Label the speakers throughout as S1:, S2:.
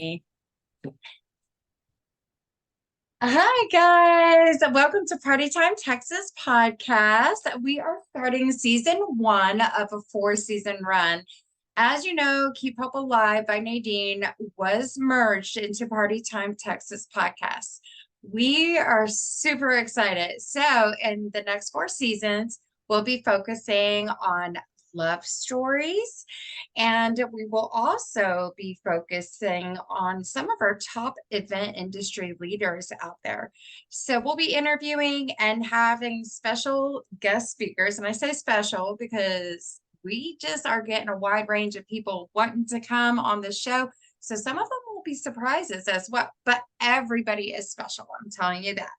S1: Hi, guys. Welcome to Party Time Texas podcast. We are starting season one of a four-season run. As you know, Keep Hope Alive by Nadine was merged into Party Time Texas podcast. We are super excited. So, in the next four seasons, we'll be focusing on love stories, and we will also be focusing on some of our top event industry leaders out there. So we'll be interviewing and having special guest speakers. And I say special because we just are getting a wide range of people wanting to come on the show. So some of them will be surprises as well, but everybody is special. I'm telling you that.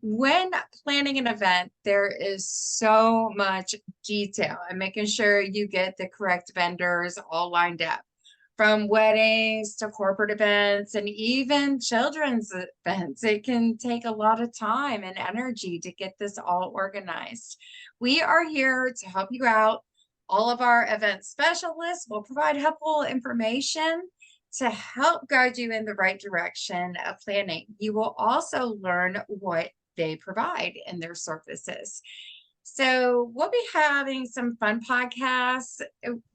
S1: When planning an event, there is so much detail and making sure you get the correct vendors all lined up. From weddings to corporate events and even children's events, it can take a lot of time and energy to get this all organized. We are here to help you out. All of our event specialists will provide helpful information to help guide you in the right direction of planning. You will also learn what they provide in their services. So we'll be having some fun podcasts.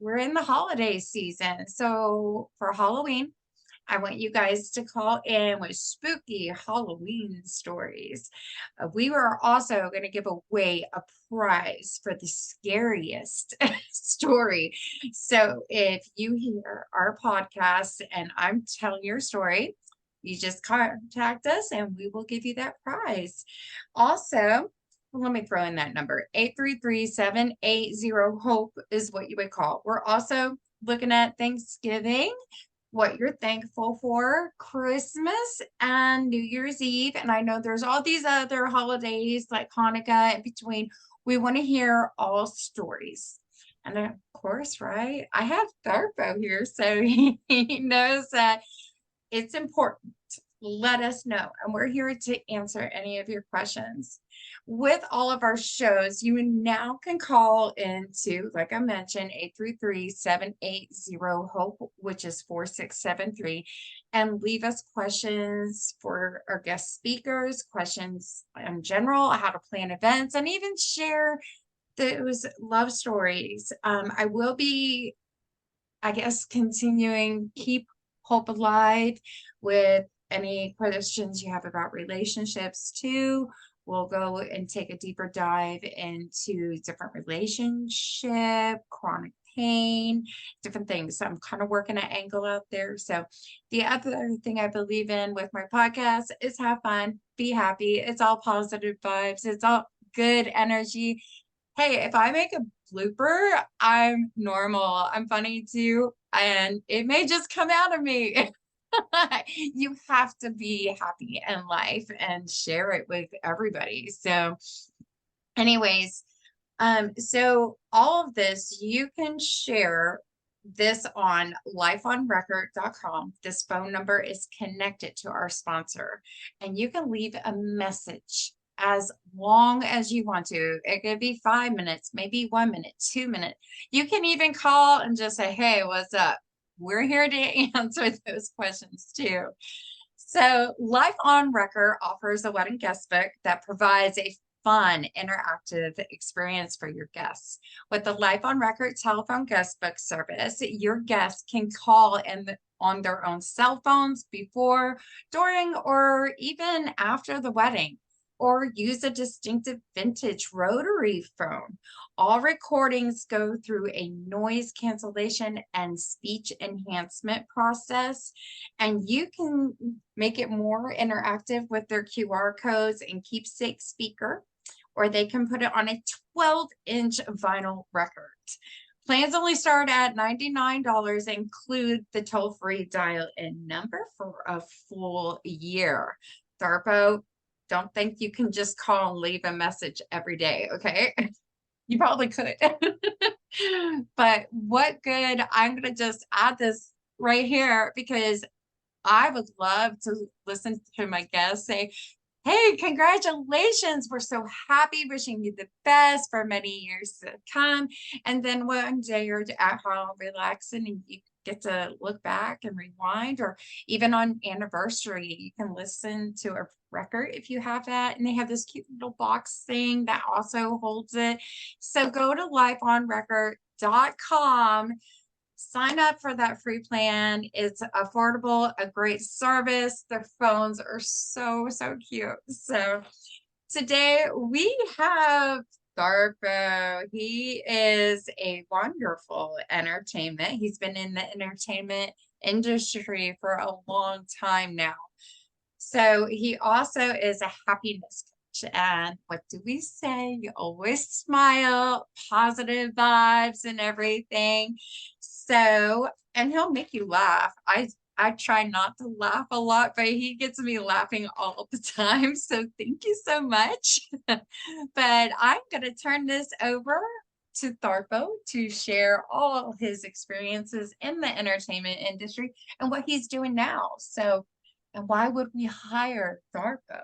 S1: We're in the holiday season. So for Halloween, I want you guys to call in with spooky Halloween stories. We were also going to give away a prize for the scariest story. So if you hear our podcast and I'm telling your story, you just contact us and we will give you that prize. Also, let me throw in that number. 833-780-HOPE is what you would call. We're also looking at Thanksgiving, what you're thankful for, Christmas, and New Year's Eve. And I know there's all these other holidays like Hanukkah in between. We want to hear all stories. And of course, right? I have Tharpo here, so he knows that it's important. Let us know. And we're here to answer any of your questions. With all of our shows, you now can call into, like I mentioned, 833-780-HOPE, which is 4673, and leave us questions for our guest speakers, questions in general, how to plan events, and even share those love stories. I will be, I guess, continuing Keep Hope Alive with any questions you have about relationships too. We'll go and take a deeper dive into different relationship, chronic pain, different things. So I'm kind of working an angle out there. So the other thing I believe in with my podcast is have fun, be happy. It's all positive vibes. It's all good energy. Hey, if I make a blooper, I'm normal. I'm funny too. And it may just come out of me. You have to be happy in life and share it with everybody. So, anyways, so all of this you can share this on lifeonrecord.com. This phone number is connected to our sponsor, and you can leave a message as long as you want to. It could be 5 minutes, maybe 1 minute, 2 minutes. You can even call and just say, hey, what's up? We're here to answer those questions too. So Life on Record offers a wedding guest book that provides a fun, interactive experience for your guests. With the Life on Record telephone guest book service, your guests can call in on their own cell phones before, during, or even after the wedding, or use a distinctive vintage rotary phone. All recordings go through a noise cancellation and speech enhancement process, and you can make it more interactive with their QR codes and keepsake speaker, or they can put it on a 12-inch vinyl record. Plans only start at $99, include the toll-free dial-in number for a full year. Tharpo, don't think you can just call and leave a message every day, okay? You probably could. But what good, I'm going to just add this right here because I would love to listen to my guests say, hey, congratulations. We're so happy, wishing you the best for many years to come. And then one day you're at home relaxing and you get to look back and rewind, or even on anniversary, you can listen to a record if you have that. And they have this cute little box thing that also holds it. So go to lifeonrecord.com, sign up for that free plan. It's affordable, a great service. Their phones are so, so cute. So today we have Tharpo. He is a wonderful entertainment. He's been in the entertainment industry for a long time now. So he also is a happiness coach. And what do we say? You always smile, positive vibes and everything. So, and he'll make you laugh. I try not to laugh a lot, but he gets me laughing all the time. So thank you so much. But I'm going to turn this over to Tharpo to share all his experiences in the entertainment industry and what he's doing now. So, and why would we hire Tharpo?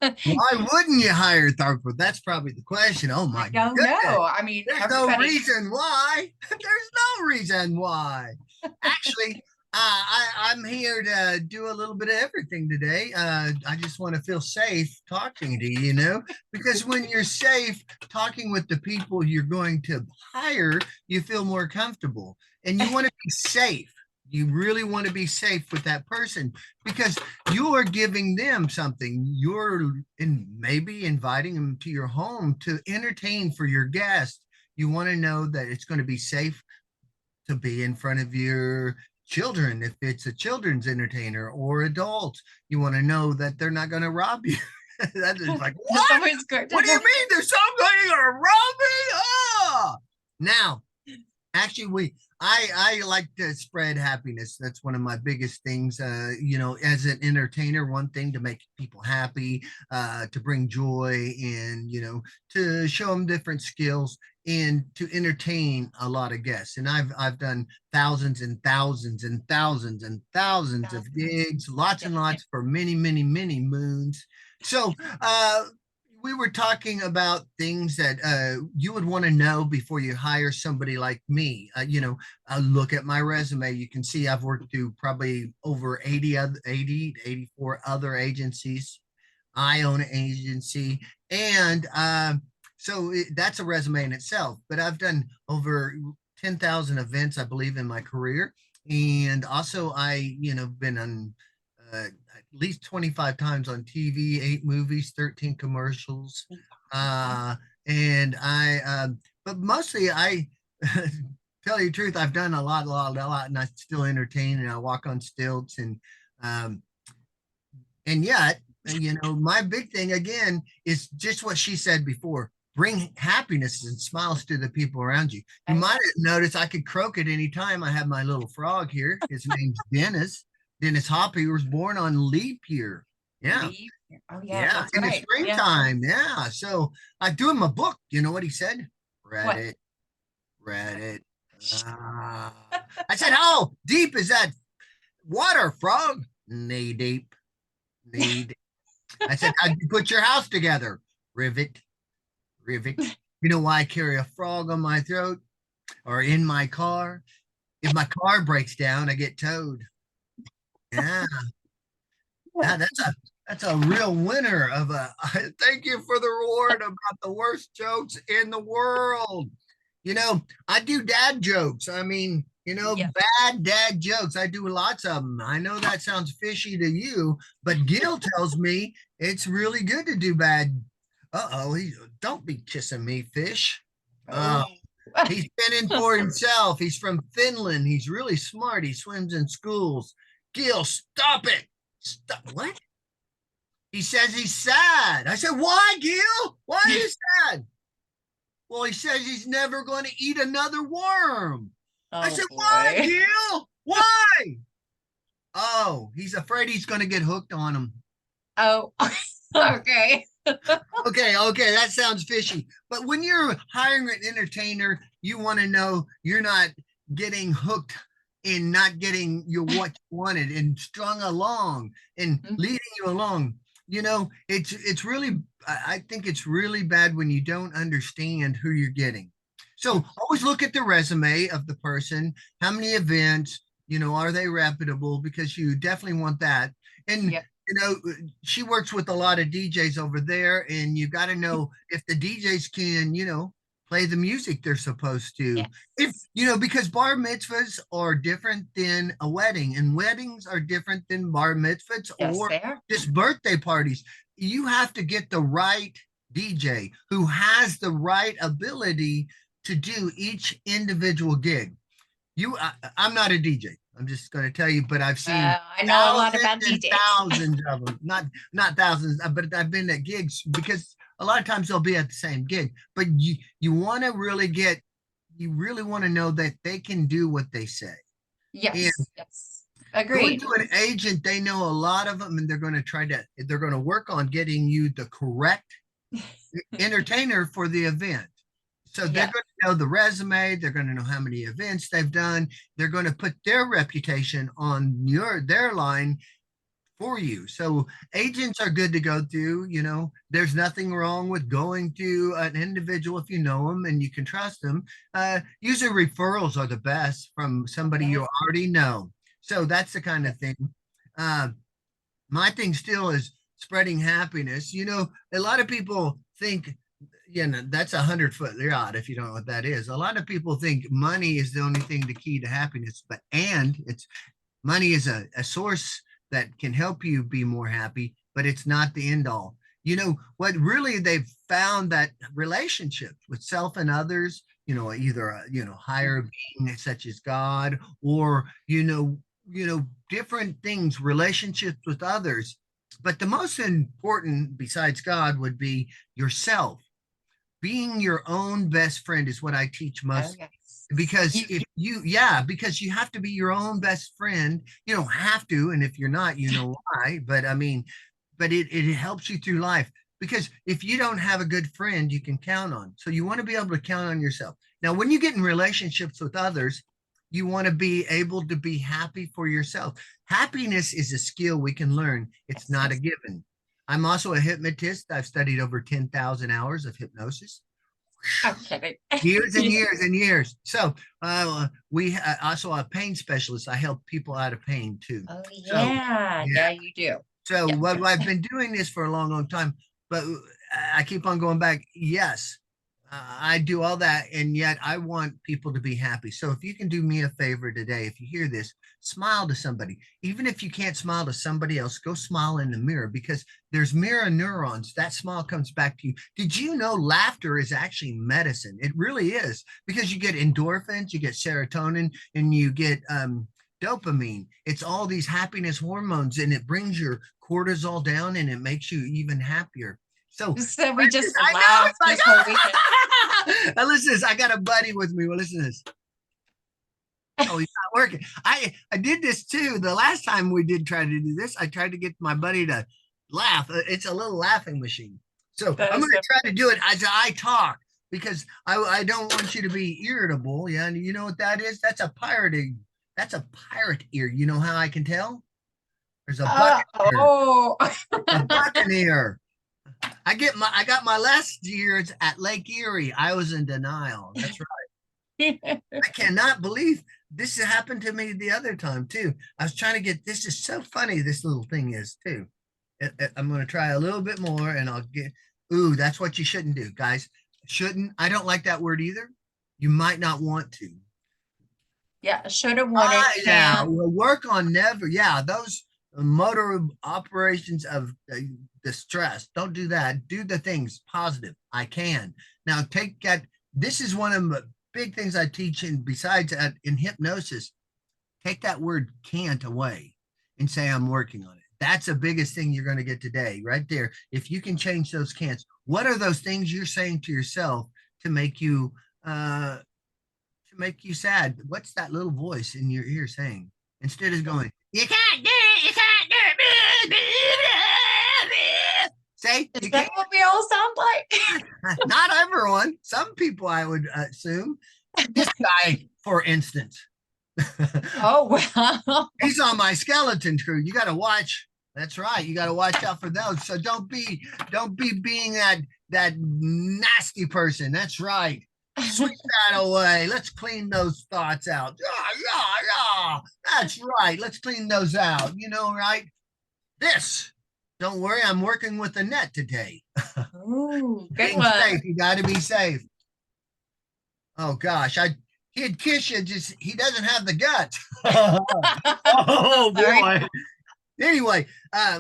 S2: Why wouldn't you hire Tharpo? That's probably the question. Oh
S1: I
S2: my
S1: don't
S2: goodness.
S1: know. I mean,
S2: There's no
S1: everybody.
S2: reason why. There's no reason why. Actually, I'm here to do a little bit of everything today. I just want to feel safe talking to you, because when you're safe talking with the people you're going to hire, you feel more comfortable and you want to be safe. You really want to be safe with that person because you are giving them something. Maybe inviting them to your home to entertain for your guests. You want to know that it's going to be safe to be in front of your children if it's a children's entertainer or adults. You want to know that they're not going to rob you. That is like,
S1: That's
S2: what?
S1: always good to
S2: What do you
S1: know.
S2: mean there's somebody going to rob me? Oh! Now, actually, I like to spread happiness. That's one of my biggest things. As an entertainer, one thing to make people happy, to bring joy, and to show them different skills, and to entertain a lot of guests. And I've done thousands and thousands and thousands and thousands of gigs, lots and
S1: Yeah.
S2: lots for many, many, many moons. So we were talking about things that you would want to know before you hire somebody like me. Look at my resume. You can see I've worked through probably over 80 to 84 other agencies. I own an agency. And that's a resume in itself. But I've done over 10,000 events, I believe, in my career. And also, been on at least 25 times on TV, 8 movies, 13 commercials. Uh, and but mostly tell you the truth, I've done a lot, and I still entertain and I walk on stilts. Um, and yet, my big thing again is just what she said before. Bring happiness and smiles to the people around you. You might have noticed I could croak at any time. I have my little frog here. His name's Dennis. Dennis Hopper. He was born on leap year. Yeah.
S1: Leave. Oh yeah,
S2: Yeah.
S1: that's
S2: In the
S1: right. Yeah.
S2: springtime. Yeah. So I do in my book. You know what he said? Read
S1: What?
S2: it. Read it. Ah. I said, how deep is that water, frog? Knee deep. Knee deep. I said, how'd you put your house together? Rivet. Rivet. You know why I carry a frog on my throat or in my car? If my car breaks down, I get towed. Yeah. Yeah, that's a real winner of a thank you for the reward about the worst jokes in the world. I do dad jokes. I mean,
S1: Yeah.
S2: bad dad jokes. I do lots of them. I know that sounds fishy to you, but Gil tells me it's really good to do bad. Uh-oh, don't be kissing me, fish. Oh,
S1: Oh.
S2: he's been in for himself. He's from Finland. He's really smart. He swims in schools. Gil, stop it. Stop. What? He says he's sad. I said, why, Gil? Why are you sad? Well, he says he's never going to eat another worm. I
S1: Oh
S2: said, why,
S1: boy.
S2: Gil? Why? Oh, he's afraid he's going to get hooked on him.
S1: Oh. Okay.
S2: Okay, that sounds fishy. But when you're hiring an entertainer, you want to know you're not getting hooked and not getting what you wanted and strung along and leading you along. It's really I think it's really bad when you don't understand who you're getting. So always look at the resume of the person. How many events, are they reputable? Because you definitely want that. And
S1: Yep.
S2: she works with a lot of DJs over there, and you got to know if the DJs can, play the music they're supposed to. If
S1: Yes.
S2: because bar mitzvahs are different than a wedding, and weddings are different than bar mitzvahs
S1: Yes,
S2: or
S1: they are.
S2: just birthday parties. You have to get the right DJ who has the right ability to do each individual gig. I'm not a DJ. I'm just going to tell you, but I've seen
S1: I know a lot
S2: thousands
S1: about
S2: and
S1: DJs.
S2: thousands of them. Not thousands, but I've been at gigs because a lot of times they'll be at the same gig. But you want to really you really want to know that they can do what they say. And
S1: Yes. Yes.
S2: going
S1: Agreed.
S2: to an agent, they know a lot of them, and they're going to work on getting you the correct entertainer for the event. So they're
S1: Yeah.
S2: going to know the resume, they're going to know how many events they've done, they're going to put their reputation on their line for you. So agents are good to go to, there's nothing wrong with going to an individual if you know them and you can trust them. Usually referrals are the best from somebody you
S1: Yes.
S2: already know. So that's the kind of
S1: Yes.
S2: thing. Uh, my thing still is spreading happiness. A lot of people think, that's 100-foot yacht. If you don't know what that is, a lot of people think money is the only thing the key to happiness, but and it's money is a source that can help you be more happy, but it's not the end all. What really they've found that relationships with self and others, either higher
S1: Mhm.
S2: being such as God, or different things, relationships with others. But the most important besides God would be yourself. Being your own best friend is what I teach
S1: Oh,
S2: most,
S1: yes.
S2: because if you yeah, because you have to be your own best friend. You don't have to, and if you're not, you know why. But I mean, but it helps you through life, because if you don't have a good friend you can count on, so you want to be able to count on yourself. Now when you get in relationships with others, you want to be able to be happy for yourself. Happiness is a skill we can learn, it's
S1: Yes.
S2: not a given. I'm also a hypnotist. I've studied over 10,000 hours of hypnosis,
S1: I'm kidding.
S2: years and years and years. So we also a pain specialist. I help people out of pain too.
S1: Oh,
S2: So
S1: yeah.
S2: yeah.
S1: Yeah, you do.
S2: So
S1: Yep.
S2: what I've been doing this for a long, long time, but I keep on going back. Yes, I do all that, and yet I want people to be happy. So if you can do me a favor today, if you hear this, smile to somebody. Even if you can't smile to somebody else, go smile in the mirror, because there's mirror neurons. That smile comes back to you. Did you know laughter is actually medicine? It really is, because you get endorphins, you get serotonin, and you get dopamine. It's all these happiness hormones, and it brings your cortisol down, and it makes you even happier. So
S1: So we just
S2: I know
S1: laughed this whole weekend.
S2: it's like, now listen to this. I got a buddy with me. Well, listen to this. Oh, he's not working. I did this too. The last time we did try to do this, I tried to get my buddy to laugh. It's a little laughing machine. So
S1: That
S2: I'm
S1: is
S2: going
S1: so
S2: to try to
S1: funny.
S2: do it as I talk, because I don't want you to be irritable. Yeah, and you know what that is? That's a pirating. That's a pirate ear. You know how I can tell? There's a buccaneer.
S1: Oh.
S2: A buccaneer. I got my last years at Lake Erie. I was in denial. That's right. I cannot believe this happened to me the other time too. I was trying to get, this is so funny, this little thing is too. I'm going to try a little bit more and I'll get, ooh, that's what you shouldn't do, guys. Shouldn't, I don't like that word either. You might not want to.
S1: Yeah, shoulda, woulda,
S2: Yeah,
S1: can't.
S2: we'll work on never. Yeah, those motor operations of the stress. Don't do that. Do the things positive. I can. Now take that. This is one of the big things I teach, and besides in hypnosis, take that word can't away and say I'm working on it. That's the biggest thing you're going to get today, right there. If you can change those can'ts, what are those things you're saying to yourself to make you sad? What's that little voice in your ear saying? Instead of going, you can't do it, you can't do it. Say,
S1: Is
S2: you
S1: that
S2: can't.
S1: what we all sound like?
S2: Not everyone. Some people, I would assume. This guy, for instance,
S1: Oh, wow.
S2: he's on my skeleton crew. You got to watch. That's right. You got to watch out for those. So don't be being that nasty person. That's right. Sweep that away. Let's clean those thoughts out. Yeah, yeah, yeah. That's right. Let's clean those out. Right? This. Don't worry, I'm working with the net today.
S1: Ooh, good
S2: Being
S1: one.
S2: safe. You got to be safe. Oh gosh, he'd kiss you. Just he doesn't have the guts. Oh
S1: Sorry.
S2: boy. Anyway,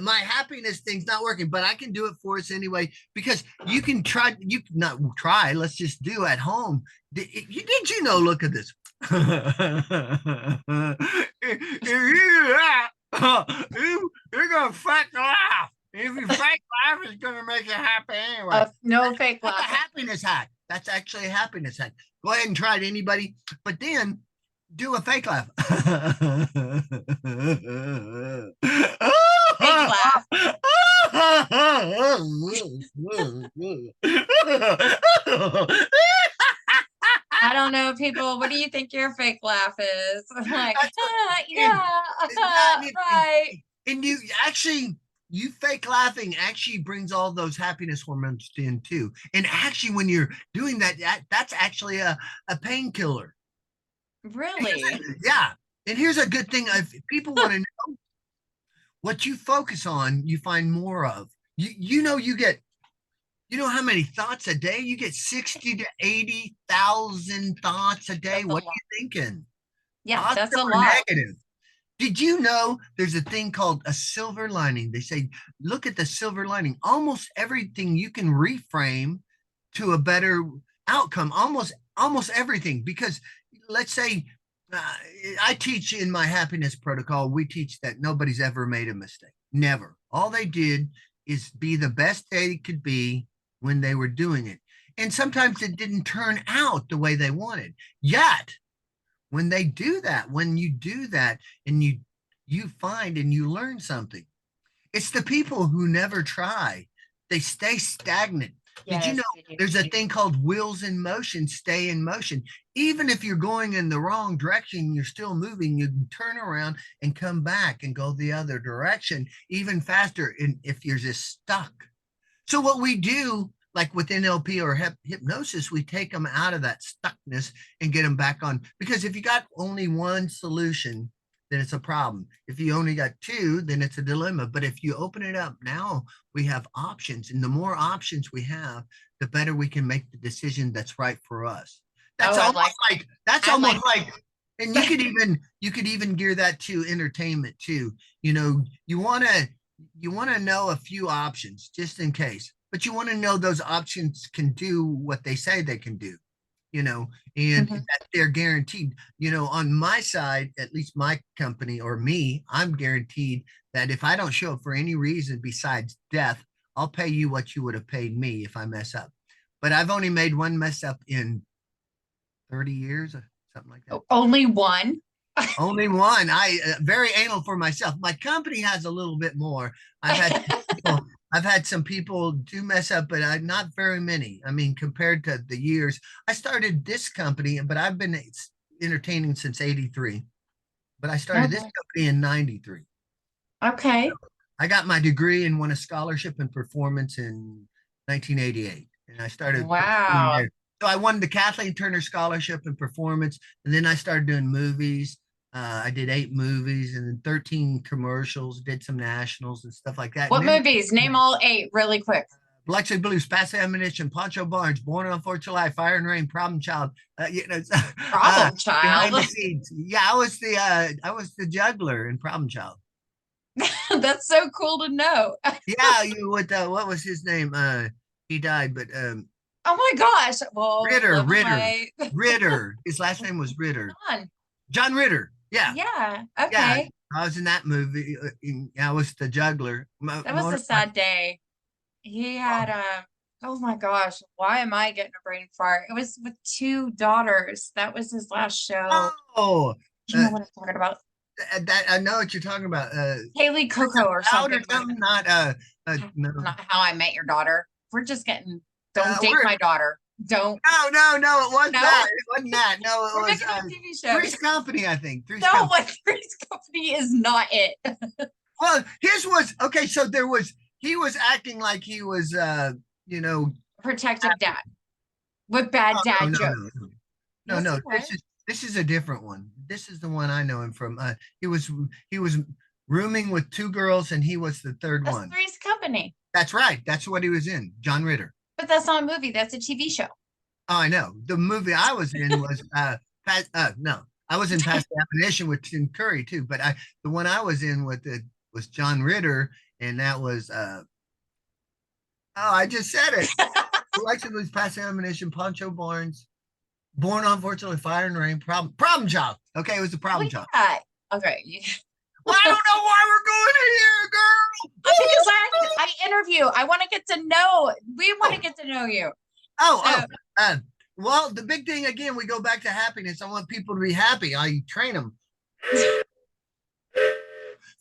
S2: my happiness thing's not working, but I can do it for us anyway because you can try. You can not try. Let's just do at home. Did you know? Look at this. You're gonna fake laugh. If you fake laugh, it's gonna make you happy anyway.
S1: No fake
S2: That's a
S1: laughing.
S2: happiness hack. That's actually a happiness hack. Go ahead and try it, anybody. But then do a fake laugh.
S1: Fake laugh. I don't know, people. What do you think your fake laugh is? I'm like,
S2: That's
S1: yeah, right.
S2: and you actually you fake laughing actually brings all those happiness hormones in too. And actually, when you're doing that, that's actually a painkiller.
S1: Really?
S2: Yeah. And here's a good thing: if people want to know what you focus on, you find more of. You know how many thoughts a day? You get 60 to 80,000 thoughts a day.
S1: That's a
S2: What are
S1: lot.
S2: you thinking?
S1: Yeah,
S2: Positive
S1: that's a
S2: or
S1: lot.
S2: negative? Did you know there's a thing called a silver lining? They say, look at the silver lining. Almost everything you can reframe to a better outcome. Almost everything. Because let's say uh, I teach in my happiness protocol, we teach that nobody's ever made a mistake. Never. All they did is be the best they could be when they were doing it. And sometimes it didn't turn out the way they wanted. Yet when you do that and you find and you learn something, it's the people who never try. They stay stagnant. Did you know
S1: Yes, you do.
S2: there's a thing called wheels in motion, stay in motion? Even if you're going in the wrong direction, you're still moving. You can turn around and come back and go the other direction even faster if you're just stuck. So what we do, like with NLP or hypnosis, we take them out of that stuckness and get them back on. Because if you got only one solution, then it's a problem. If you only got two, then it's a dilemma. But if you open it up, now we have options, and the more options we have, the better we can make the decision that's right for us. That's
S1: Oh, I
S2: almost
S1: like that.
S2: that's
S1: I
S2: almost
S1: like
S2: like, and you could even gear that to entertainment too. You want to know a few options just in case, but you want to know those options can do what they say they can do, you know, and
S1: Mhm.
S2: that they're guaranteed. On my side, at least my company or me, I'm guaranteed that if I don't show up for any reason besides death, I'll pay you what you would have paid me if I mess up. But I've only made one mess up in 30 years, or something like that.
S1: Only one.
S2: Only one. I very anal for myself. My company has a little bit more. I've had people, I've had some people do mess up, but not very many. I mean, compared to the years I started this company, but I've been entertaining since '83. But I started this
S1: Okay.
S2: company in '93.
S1: Okay.
S2: I got my degree and won a scholarship in performance in 1988, and I started performing
S1: Wow.
S2: there. So I won the Kathleen Turner Scholarship in performance, and then I started doing movies. I did 8 movies and then 13 commercials, did some nationals and stuff like that. And
S1: What
S2: then
S1: movies? Name all eight really quick.
S2: Biloxi Blues, Pass Ammunition, Poncho Barnes, Born on 4th of July, Fire and Rain, Problem Child, uh,
S1: Problem Child.
S2: behind the scenes. Yeah, I was the juggler in Problem Child.
S1: That's so cool to know.
S2: Yeah, you what was his name? He died, but
S1: Oh my gosh. Well,
S2: Ritter,
S1: living
S2: Ritter,
S1: my
S2: Ritter. His last name was Ritter.
S1: John.
S2: John Ritter. Yeah,
S1: Yeah.
S2: yeah.
S1: Okay.
S2: I was in that movie. I was the juggler.
S1: That was a sad day. He had oh my gosh, why am I getting a brain fart? It was with two daughters. That was his last show.
S2: Oh,
S1: Do you know
S2: uh,
S1: what I'm talking about?
S2: that I know what you're talking about.
S1: Haley Coco or
S2: Out or
S1: something like
S2: something. Not
S1: that.
S2: no.
S1: Not How I Met Your Daughter. We're just getting, don't date
S2: We're
S1: my daughter. Don't.
S2: no. It was
S1: No,
S2: that. It wasn't that. No,
S1: we're
S2: it was
S1: making up TV
S2: Three's
S1: shows.
S2: Company. I think Three's
S1: No,
S2: Company.
S1: what Three's Company is not it.
S2: Well, his was okay. So he was acting like he was you know
S1: Protective dad. with bad
S2: Oh,
S1: dad
S2: no,
S1: jokes.
S2: no, no, no,
S1: Yes,
S2: no.
S1: he was.
S2: This is a different one. This is the one I know him from. He was rooming with two girls, and he was the third
S1: That's
S2: one.
S1: Three's Company.
S2: That's right. That's what he was in. John Ritter.
S1: But that's not a movie. That's a TV show.
S2: Oh, I know. The movie I was in was no, I was in Past Definition with Tim Curry too, but I the one I was in with it was John Ritter, and that was oh, I just said it. Election was Past Definition, Poncho Barnes, Born Unfortunately, Fire and Rain, problem child. Okay, it was a problem
S1: Well,
S2: child.
S1: yeah. Okay.
S2: Well, I don't know why we're going here,
S1: Because
S2: girl.
S1: I interview. I want to get to know. We want to
S2: Oh,
S1: get to know you.
S2: oh,
S1: So
S2: uh, well, the big thing again, we go back to happiness. I want people to be happy. I train them.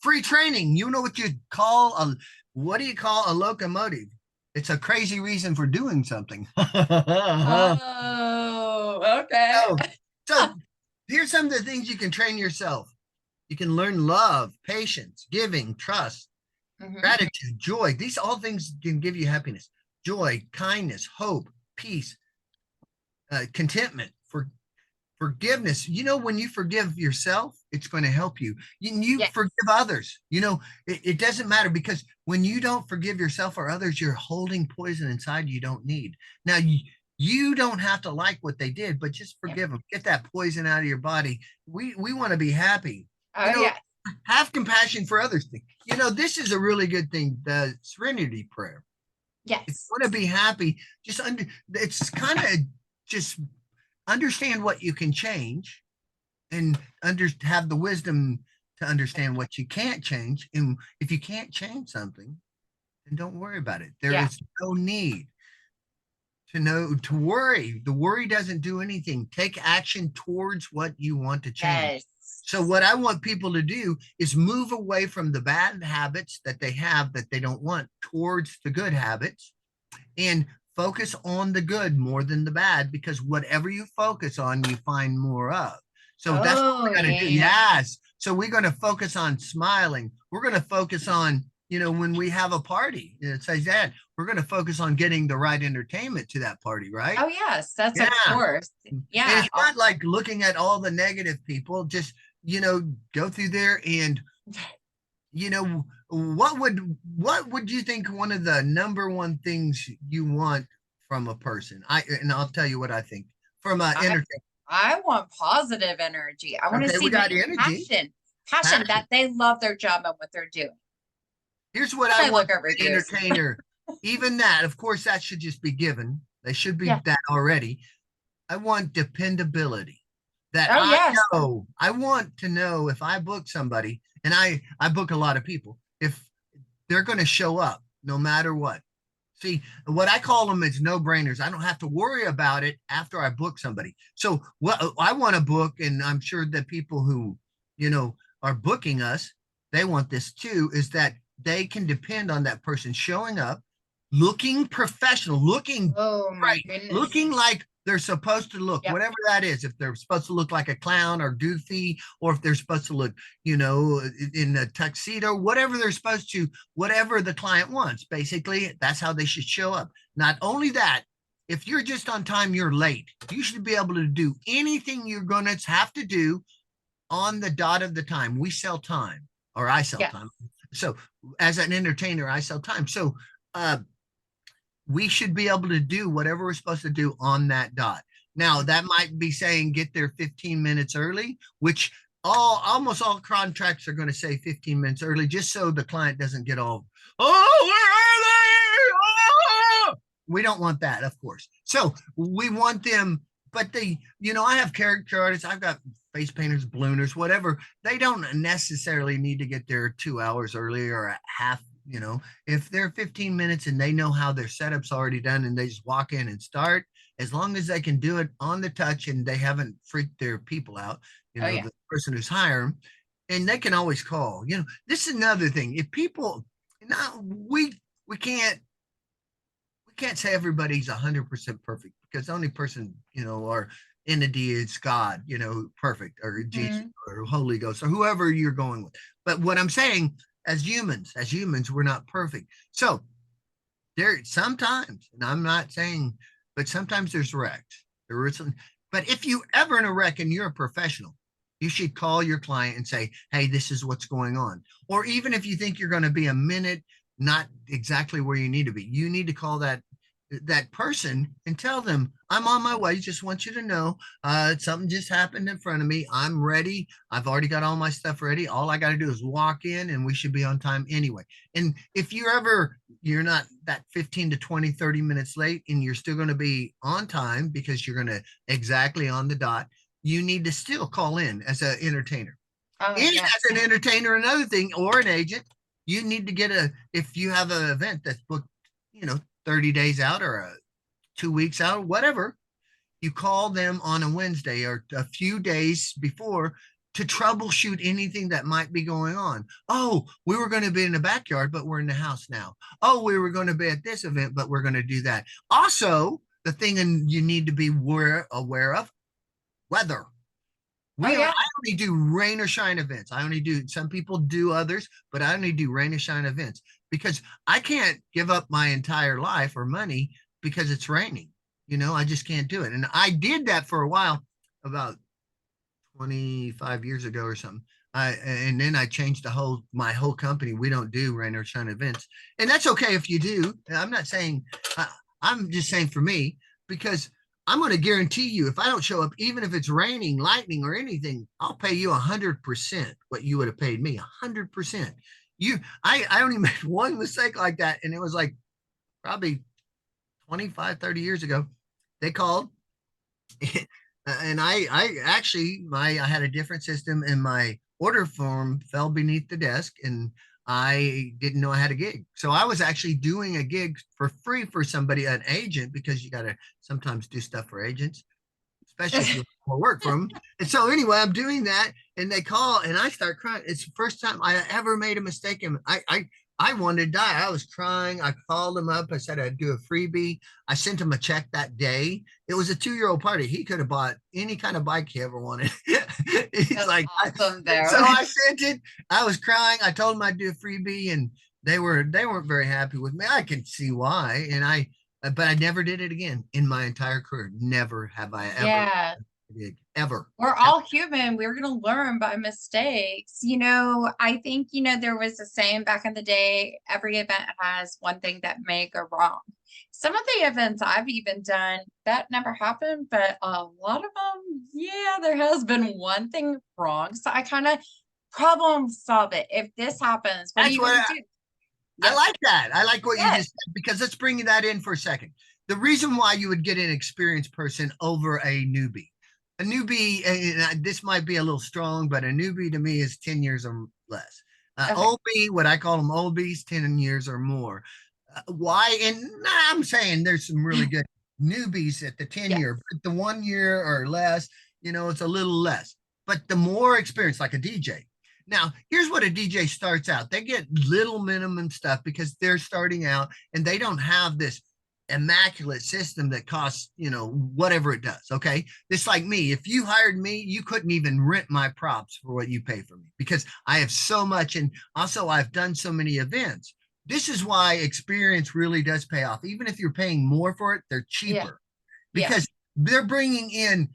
S2: Free training. You know what you call what do you call a locomotive? It's a crazy reason for doing something.
S1: oh, okay.
S2: so, so here's some of the things you can train yourself. You can learn love, patience, giving, trust,
S1: Mhm.
S2: gratitude, joy. These all things can give you happiness. Joy, kindness, hope, peace, contentment, forgiveness. You know, when you forgive yourself, it's going to help you. You
S1: Yes.
S2: forgive others. You know, it doesn't matter because when you don't forgive yourself or others, you're holding poison inside you don't need. Now, you don't have to like what they did, but just
S1: Yep.
S2: forgive them. Get that poison out of your body. We want to be happy.
S1: Oh,
S2: You know,
S1: yeah.
S2: have compassion for others. You know, this is a really good thing. The Serenity Prayer. If you
S1: Yes.
S2: want to be happy, it's kind of just understand what you can change and have the wisdom to understand what you can't change. And if you can't change something, then don't worry about it. There
S1: Yeah.
S2: is no need to worry. The worry doesn't do anything. Take action towards what you want to change.
S1: Yes.
S2: So what I want people to do is move away from the bad habits that they have that they don't want towards the good habits and focus on the good more than the bad because whatever you focus on, you find more of. So that's what
S1: Oh,
S2: we're going to do.
S1: yeah.
S2: Yes. So we're going to focus on smiling. We're going to focus on, you know, when we have a party, it says that we're going to focus on getting the right entertainment to that party, right?
S1: Oh, yes. That's of
S2: Yeah.
S1: course.
S2: And
S1: Yeah.
S2: it's not like looking at all the negative people, just, you know, go through there and you know what would you think one of the number one things you want from a person? I'll tell you what I think from a
S1: I
S2: entertainer.
S1: I want positive energy. I want to
S2: Okay,
S1: see
S2: we
S1: the
S2: got energy,
S1: passion
S2: passion.
S1: that they love their job and what they're doing.
S2: Here's what
S1: And
S2: I
S1: I
S2: want
S1: look at
S2: from an
S1: reviews.
S2: entertainer. Even that, of course, that should just be given. They should be
S1: Yeah.
S2: that already. I want dependability. That
S1: Oh, yes.
S2: I want to know if I book somebody, and I book a lot of people, if they're going to show up no matter what. See, what I call them is no brainers. I don't have to worry about it after I book somebody. So what I want to book, and I'm sure that people who, you know, are booking us, they want this too, is that they can depend on that person showing up, looking professional, looking
S1: Oh, my
S2: right,
S1: goodness.
S2: looking like they're supposed to look,
S1: Yep.
S2: whatever that is. If they're supposed to look like a clown or goofy, or if they're supposed to look, you know, in a tuxedo, whatever they're supposed to, whatever the client wants. Basically, that's how they should show up. Not only that, if you're just on time, you're late. You should be able to do anything you're going to have to do on the dot of the time. We sell time, or I sell
S1: Yeah.
S2: time. So, as an entertainer, I sell time. So, we should be able to do whatever we're supposed to do on that dot. Now, that might be saying get there 15 minutes early, which almost all contracts are going to say 15 minutes early, just so the client doesn't get all, oh, where are they? Oh! We don't want that, of course. So we want them, but you know, I have character artists, I've got face painters, ballooners, whatever. They don't necessarily need to get there 2 hours early or a half, you know, if they're 15 minutes and they know how their setup's already done and they just walk in and start, as long as they can do it on the touch and they haven't freaked their people out, you
S1: Oh,
S2: know,
S1: yeah.
S2: the person who's hiring, and they can always call. You know, this is another thing. If people, now we can't say everybody's 100% perfect because the only person, you know, or entity is God, you know, perfect, or Jesus
S1: Mhm.
S2: or Holy Ghost or whoever you're going with. But what I'm saying, as humans, we're not perfect. So there sometimes, and I'm not saying but sometimes there's wrecks. There is some, but if you ever in a wreck and you're a professional, you should call your client and say, hey, this is what's going on. Or even if you think you're going to be a minute not exactly where you need to be, you need to call that person and tell them, I'm on my way. Just want you to know something just happened in front of me. I'm ready. I've already got all my stuff ready. All I got to do is walk in and we should be on time anyway. And if you're not that 15 to 20, 30 minutes late and you're still going to be on time because you're going to exactly on the dot, you need to still call in as an entertainer.
S1: Oh,
S2: And
S1: yes.
S2: as an entertainer, another thing, or an agent, you need to get if you have an event that's booked, 30 days out or 2 weeks out, whatever, you call them on a Wednesday or a few days before to troubleshoot anything that might be going on. Oh, we were going to be in the backyard, but we're in the house now. Oh, we were going to be at this event, but we're going to do that. Also, the thing you need to be aware of weather.
S1: Oh,
S2: I
S1: yeah.
S2: only do rain or shine events. I only do, some people do others, but I only do rain or shine events because I can't give up my entire life or money because it's raining. I just can't do it. And I did that for a while, about 25 years ago or something. And then I changed my whole company. We don't do rain or shine events. And that's okay if you do. I'm not saying, I'm just saying for me, because I'm going to guarantee you, if I don't show up, even if it's raining, lightning, or anything, I'll pay you 100% what you would have paid me. 100%. I only made one mistake like that, and it was like probably 25, 30 years ago. They called, and I actually I had a different system, and my order form fell beneath the desk, and I didn't know I had a gig. So I was actually doing a gig for free for somebody, an agent, because you got to sometimes do stuff for agents, especially if you want to work for them. And so anyway, I'm doing that, and they call, and I start crying. It's the first time I ever made a mistake, and I wanted to die. I was crying. I called him up. I said I'd do a freebie. I sent him a check that day. It was a 2-year-old party. He could have bought any kind of bike he ever wanted. He's
S1: That's
S2: like,
S1: awesome, though.
S2: so I sent it. I was crying. I told him I'd do a freebie, and they weren't very happy with me. I can see why. But I never did it again in my entire career. Never have I ever
S1: Yeah.
S2: did ever.
S1: We're all human. We're going to learn by mistakes. I think, there was a saying back in the day, every event has one thing that may go wrong. Some of the events I've even done, that never happened, but a lot of them, yeah, there has been one thing wrong. So I kind of problem solve it. If this happens, what are
S2: That's
S1: you going
S2: what
S1: to do?
S2: I
S1: Yes.
S2: like that. I like what you
S1: Yes.
S2: just said, because let's bring that in for a second. The reason why you would get an experienced person over a newbie, and this might be a little strong, but a newbie to me is 10 years or less.
S1: Okay.
S2: Old B, what I call them old B's, 10 years or more. Why? And I'm saying there's some really good newbies at the 10
S1: Yes.
S2: year, but the 1 year or less, it's a little less. But the more experience, like a DJ. Now, here's what a DJ starts out. They get little minimum stuff because they're starting out and they don't have this immaculate system that costs, whatever it does. Okay. It's like me. If you hired me, you couldn't even rent my props for what you pay for me because I have so much. And also, I've done so many events. This is why experience really does pay off. Even if you're paying more for it, they're
S1: Yeah.
S2: cheaper
S1: Yeah.
S2: because they're bringing in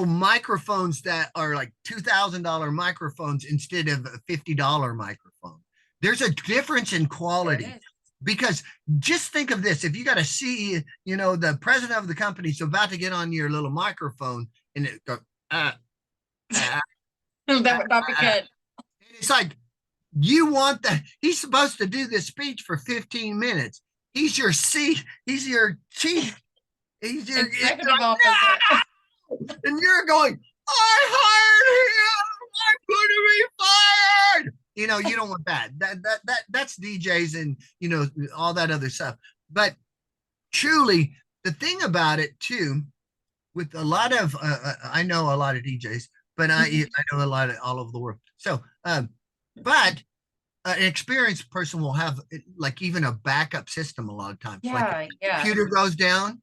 S2: microphones that are like $2,000 microphones instead of a $50 microphone. There's a difference in
S1: There it
S2: quality
S1: is.
S2: because just think of this. If you got to see, the president of the company is about to get on your little microphone and it go, uh, uh,
S1: That would not be good.
S2: it's like, you want that. He's supposed to do this speech for 15 minutes. He's your seat. He's your chief. He's your,
S1: Executive officer.
S2: and you're going, I hired him. I'm going to be fired. You don't want that. That's DJs and all that other stuff. But truly, the thing about it too, with a lot of I know a lot of DJs, but I know a lot of all over the world. So, but an experienced person will have like even a backup system a lot of times. Like if
S1: Yeah.
S2: the
S1: Yeah.
S2: computer goes down,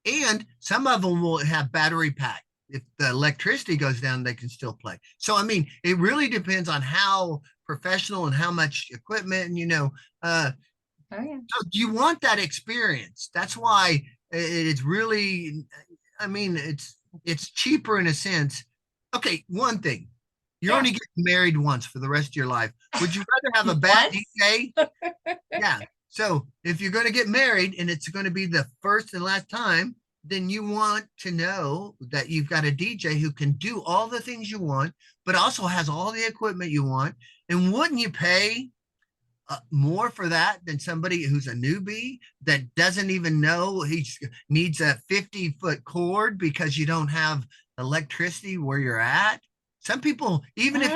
S2: and some of them will have battery pack. If the electricity goes down, they can still play. So, I mean, it really depends on how professional and how much equipment, and,
S1: Oh, yeah.
S2: so you want that experience. That's why It's really, I mean, it's cheaper in a sense. Okay, one thing. You're
S1: Yeah.
S2: only getting married once for the rest of your life. Would you rather have a bad
S1: Once?
S2: DJ? Yeah. So if you're going to get married and it's going to be the first and last time, then you want to know that you've got a DJ who can do all the things you want, but also has all the equipment you want. And wouldn't you pay more for that than somebody who's a newbie that doesn't even know he needs a 50-foot cord because you don't have electricity where you're at? Some people, even if they,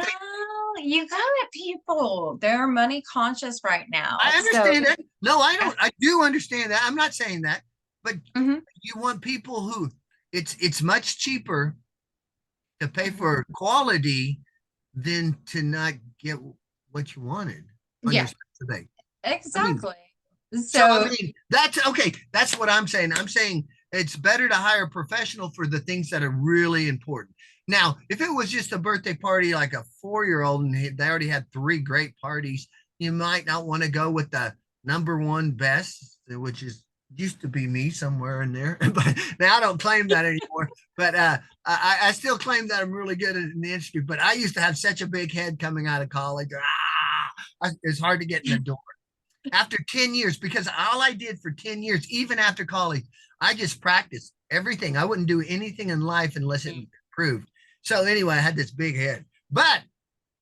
S1: Well, you got people. They're money conscious right now.
S2: I
S1: So,
S2: understand that. No, I don't. I do understand that. I'm not saying that, but
S1: mhm,
S2: you want people who it's much cheaper to pay
S1: mhm.
S2: for quality than to not get what you wanted on your
S1: Yeah,
S2: special day. I mean,
S1: exactly.
S2: so I
S1: So,
S2: mean, that's okay. That's what I'm saying. I'm saying it's better to hire a professional for the things that are really important. Now, if it was just a birthday party like a 4-year-old and they already had 3 great parties, you might not want to go with the number one best, which is used to be me somewhere in there. But now I don't claim that anymore. But I still claim that I'm really good in the industry. But I used to have such a big head coming out of college. It's hard to get in the door after 10 years because all I did for 10 years, even after college, I just practiced everything. I wouldn't do anything in life unless it improved. So anyway, I had this big head. But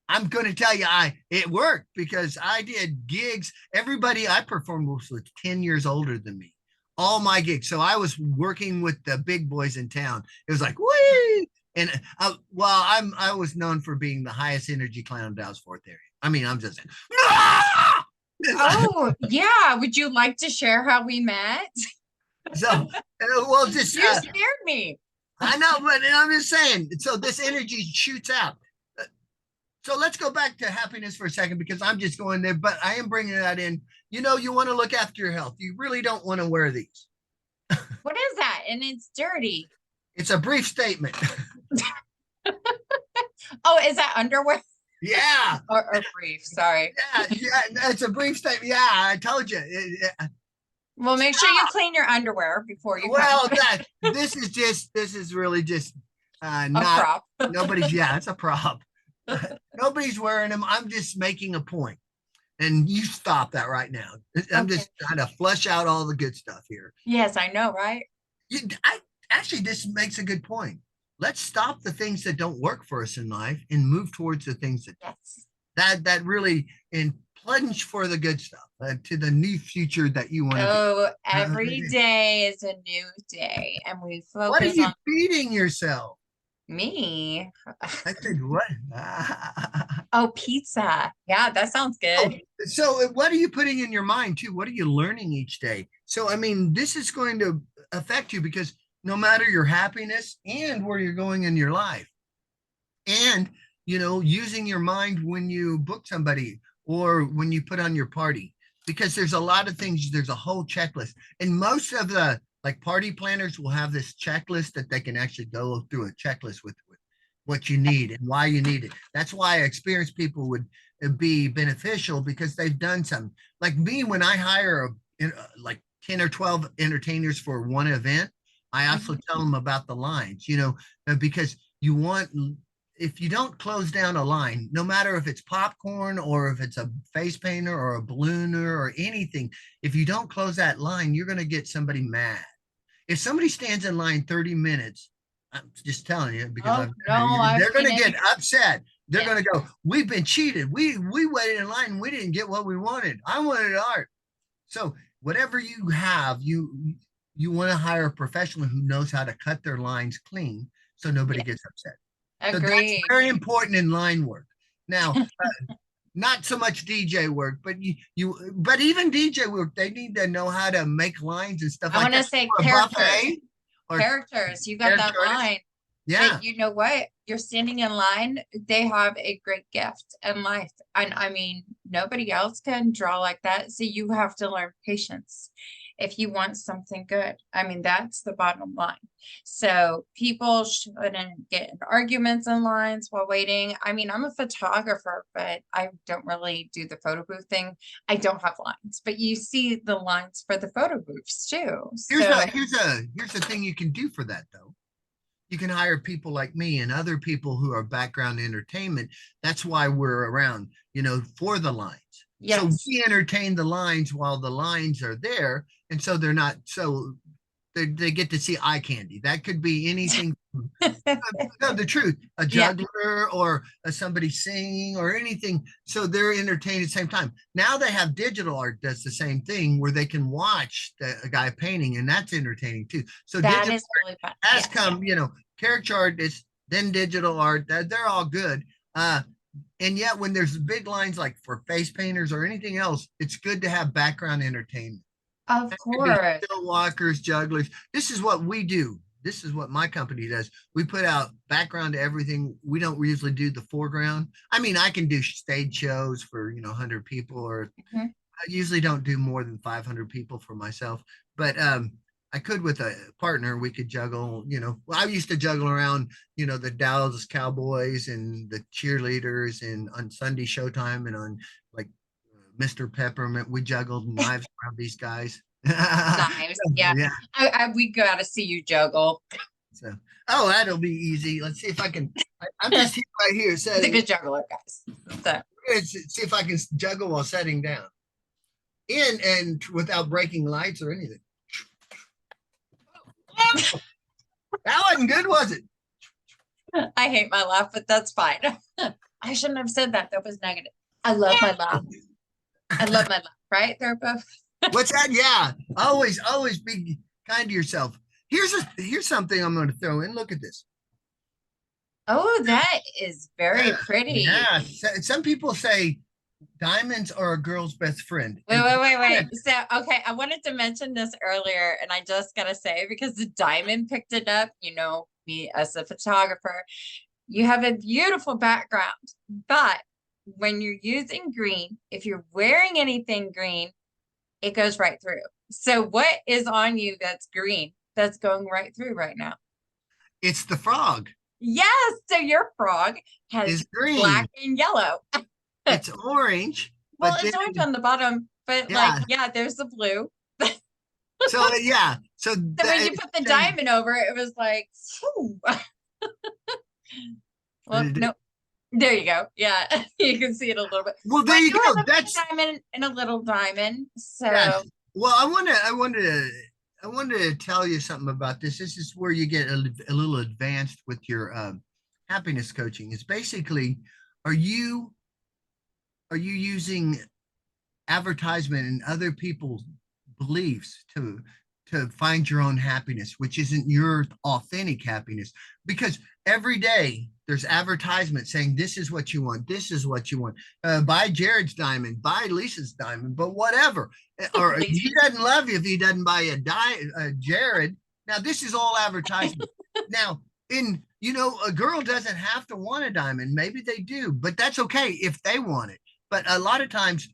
S2: I'm going to tell you, it worked because I did gigs. Everybody I performed with was 10 years older than me. All my gigs. So I was working with the big boys in town. It was like, whee! And I was known for being the highest energy clown in Dallas Fort area. I mean, I'm just saying,
S1: oh, yeah. Would you like to share how we met?
S2: so well, just
S1: You scared me.
S2: I know, but I'm just saying. So this energy shoots out. So let's go back to happiness for a second because I'm just going there, but I am bringing that in. You want to look after your health. You really don't want to wear these.
S1: What is that? And it's dirty.
S2: It's a brief statement.
S1: Oh, is that underwear
S2: Yeah,
S1: or brief? Sorry.
S2: yeah. It's a brief statement. Yeah, I told you.
S1: Well, make sure you clean your underwear before you come.
S2: Well, this is really just
S1: A
S2: not
S1: prop.
S2: nobody's. Yeah, it's a prop. Nobody's wearing them. I'm just making a point. And you stop that right now. I'm
S1: Okay.
S2: just trying to flush out all the good stuff here.
S1: Yes, I know, right?
S2: I actually this makes a good point. Let's stop the things that don't work for us in life and move towards the things
S1: Yes.
S2: that really and plunge for the good stuff to the new future that you want to be.
S1: Oh, every day is a new day, and we
S2: What are
S1: focus
S2: you
S1: on
S2: feeding yourself?
S1: me.
S2: I said, what?
S1: Oh, pizza. Yeah, that sounds
S2: Oh,
S1: good.
S2: so what are you putting in your mind too? What are you learning each day? So, I mean, this is going to affect you because no matter your happiness and where you're going in your life, and using your mind when you book somebody or when you put on your party, because there's a lot of things, there's a whole checklist, and most of the like party planners will have this checklist that they can actually go through a checklist with what you need and why you need it. That's why experienced people would be beneficial because they've done some. Like me, when I hire like 10 or 12 entertainers for one event, I also
S1: Mhm.
S2: tell them about the lines, because you want, if you don't close down a line, no matter if it's popcorn or if it's a face painter or a ballooner or anything, if you don't close that line, you're going to get somebody mad. If somebody stands in line 30 minutes, I'm just telling you because
S1: Oh, no, I've
S2: they're going
S1: seen
S2: to
S1: it.
S2: get upset. They're
S1: Yeah.
S2: going to go, we've been cheated. We waited in line and we didn't get what we wanted. I wanted art. So whatever you have, you want to hire a professional who knows how to cut their lines clean so nobody
S1: Yeah.
S2: gets upset. So that's
S1: Agreed.
S2: very important in line work. Now, not so much DJ work, but but even DJ work, they need to know how to make lines and stuff
S1: I
S2: like
S1: want to
S2: that
S1: say
S2: for a
S1: characters.
S2: buffet or
S1: Characters. You got
S2: character
S1: that
S2: artist.
S1: line.
S2: Yeah,
S1: But you know what? You're standing in line. They have a great gift in life. And I mean, nobody else can draw like that. So you have to learn patience. if you want something good. I mean, that's the bottom line. So people shouldn't get in arguments in lines while waiting. I mean, I'm a photographer, but I don't really do the photo booth thing. I don't have lines, but you see the lines for the photo booths too.
S2: Here's
S1: So
S2: here's a thing you can do for that though. You can hire people like me and other people who are background entertainment. That's why we're around, for the lines. So
S1: yes,
S2: we entertain the lines while the lines are there. And so they're not so they get to see eye candy. That could be anything. No, the truth, a
S1: yeah,
S2: juggler or somebody singing or anything. So they're entertained at the same time. Now they have digital art does the same thing where they can watch a guy painting, and that's entertaining too. So
S1: that
S2: digital
S1: is really fun.
S2: has
S1: Yes,
S2: come, character art is then digital art. They're all good. And yet when there's big lines like for face painters or anything else, it's good to have background entertainment.
S1: of
S2: That could be
S1: course.
S2: still walkers, jugglers. This is what we do. This is what my company does. We put out background to everything. We don't usually do the foreground. I mean, I can do stage shows for 100 people, or
S1: Mhm.
S2: I usually don't do more than 500 people for myself. But I could with a partner. We could juggle. Well, I used to juggle around. The Dallas Cowboys and the cheerleaders, and on Sunday Showtime and on like Mr. Peppermint. We juggled knives around these guys.
S1: Knives. Yeah.
S2: Yeah.
S1: We gotta see you juggle.
S2: So, oh, that'll be easy. Let's see if I can. I'm just here right here
S1: He's a
S2: setting.
S1: good juggler, guys. So
S2: Let's see if I can juggle while setting down, in and without breaking lights or anything. That wasn't good, was it?
S1: I hate my laugh, but that's fine. I shouldn't have said that. That was negative. I love my laugh. I love my laugh, right, Tharpo?
S2: What's that? Yeah, always be kind to yourself. Here's something I'm going to throw in. Look at this.
S1: Oh, that is very
S2: Yeah,
S1: pretty.
S2: yeah. Some people say diamonds are a girl's best friend,
S1: Wait,
S2: and
S1: wait, wait, wait. So, okay, I wanted to mention this earlier, and I just gotta say, because the diamond picked it up, me as a photographer, you have a beautiful background, but when you're using green, if you're wearing anything green, it goes right through. So what is on you that's green that's going right through right now?
S2: it's the frog
S1: Yes, so your frog has
S2: is green.
S1: black and yellow.
S2: It's orange,
S1: Well,
S2: but then
S1: it's orange on the bottom, but like,
S2: yeah.
S1: yeah, there's the blue.
S2: So yeah. So
S1: So when you put the diamond over it, it was like, phew. Well, no, there you go. Yeah, you can see it a little bit.
S2: well,
S1: But
S2: there you
S1: you
S2: go.
S1: have a big
S2: That's
S1: diamond and a little diamond.
S2: yes.
S1: So
S2: Well, I wanted to tell you something about this. This is where you get a little advanced with your happiness coaching. It's basically, are you using advertisement and other people's beliefs to find your own happiness, which isn't your authentic happiness? Because every day there's advertisement saying this is what you want, this is what you want. Buy Jared's diamond, buy Lisa's diamond, but whatever. Or he doesn't love you if he doesn't buy a Jared. Now this is all advertisement. Now a girl doesn't have to want a diamond. Maybe they do, but that's okay if they want it. But a lot of times,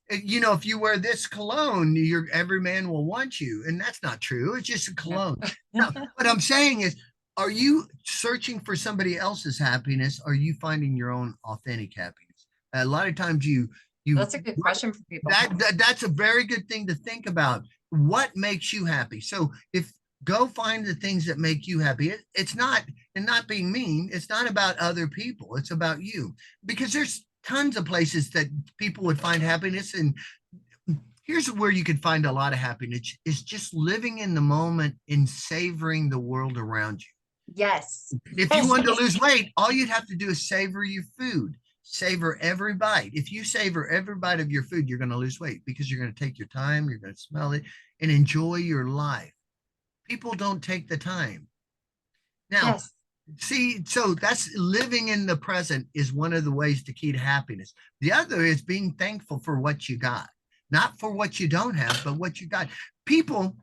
S2: if you wear this cologne, every man will want you, and that's not true. It's just a cologne. Now, what I'm saying is, are you searching for somebody else's happiness? Or are you finding your own authentic happiness? A lot of times, you
S1: that's a good question for people.
S2: that's a very good thing to think about. What makes you happy? So if go find the things that make you happy. It's not, and not being mean, it's not about other people. It's about you, because there's tons of places that people would find happiness. And here's where you could find a lot of happiness is just living in the moment and savoring the world around you.
S1: Yes.
S2: If you wanted to lose weight, all you'd have to do is savor your food. Savor every bite. If you savor every bite of your food, you're going to lose weight because you're going to take your time, you're going to smell it, and enjoy your life. People don't take the time. Now,
S1: Yes.
S2: see, so that's living in the present is one of the ways to keep happiness. The other is being thankful for what you got, not for what you don't have, but what you got. People,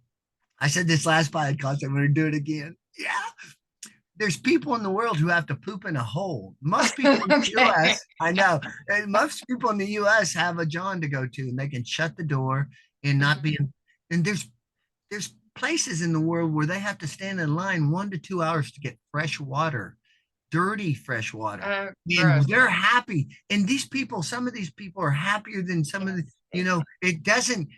S2: I said this last podcast, I'm going to do it again. Yeah. There's people in the world who have to poop in a hole. Most people in the US, I know, most people in the US have a John to go to, and they can shut the door and not be. And there's places in the world where they have to stand in line 1 to 2 hours to get fresh water, dirty fresh water. And
S1: Gross.
S2: they're happy. And these people, some of these people are happier than some of the,
S1: Yes, they are.
S2: it doesn't,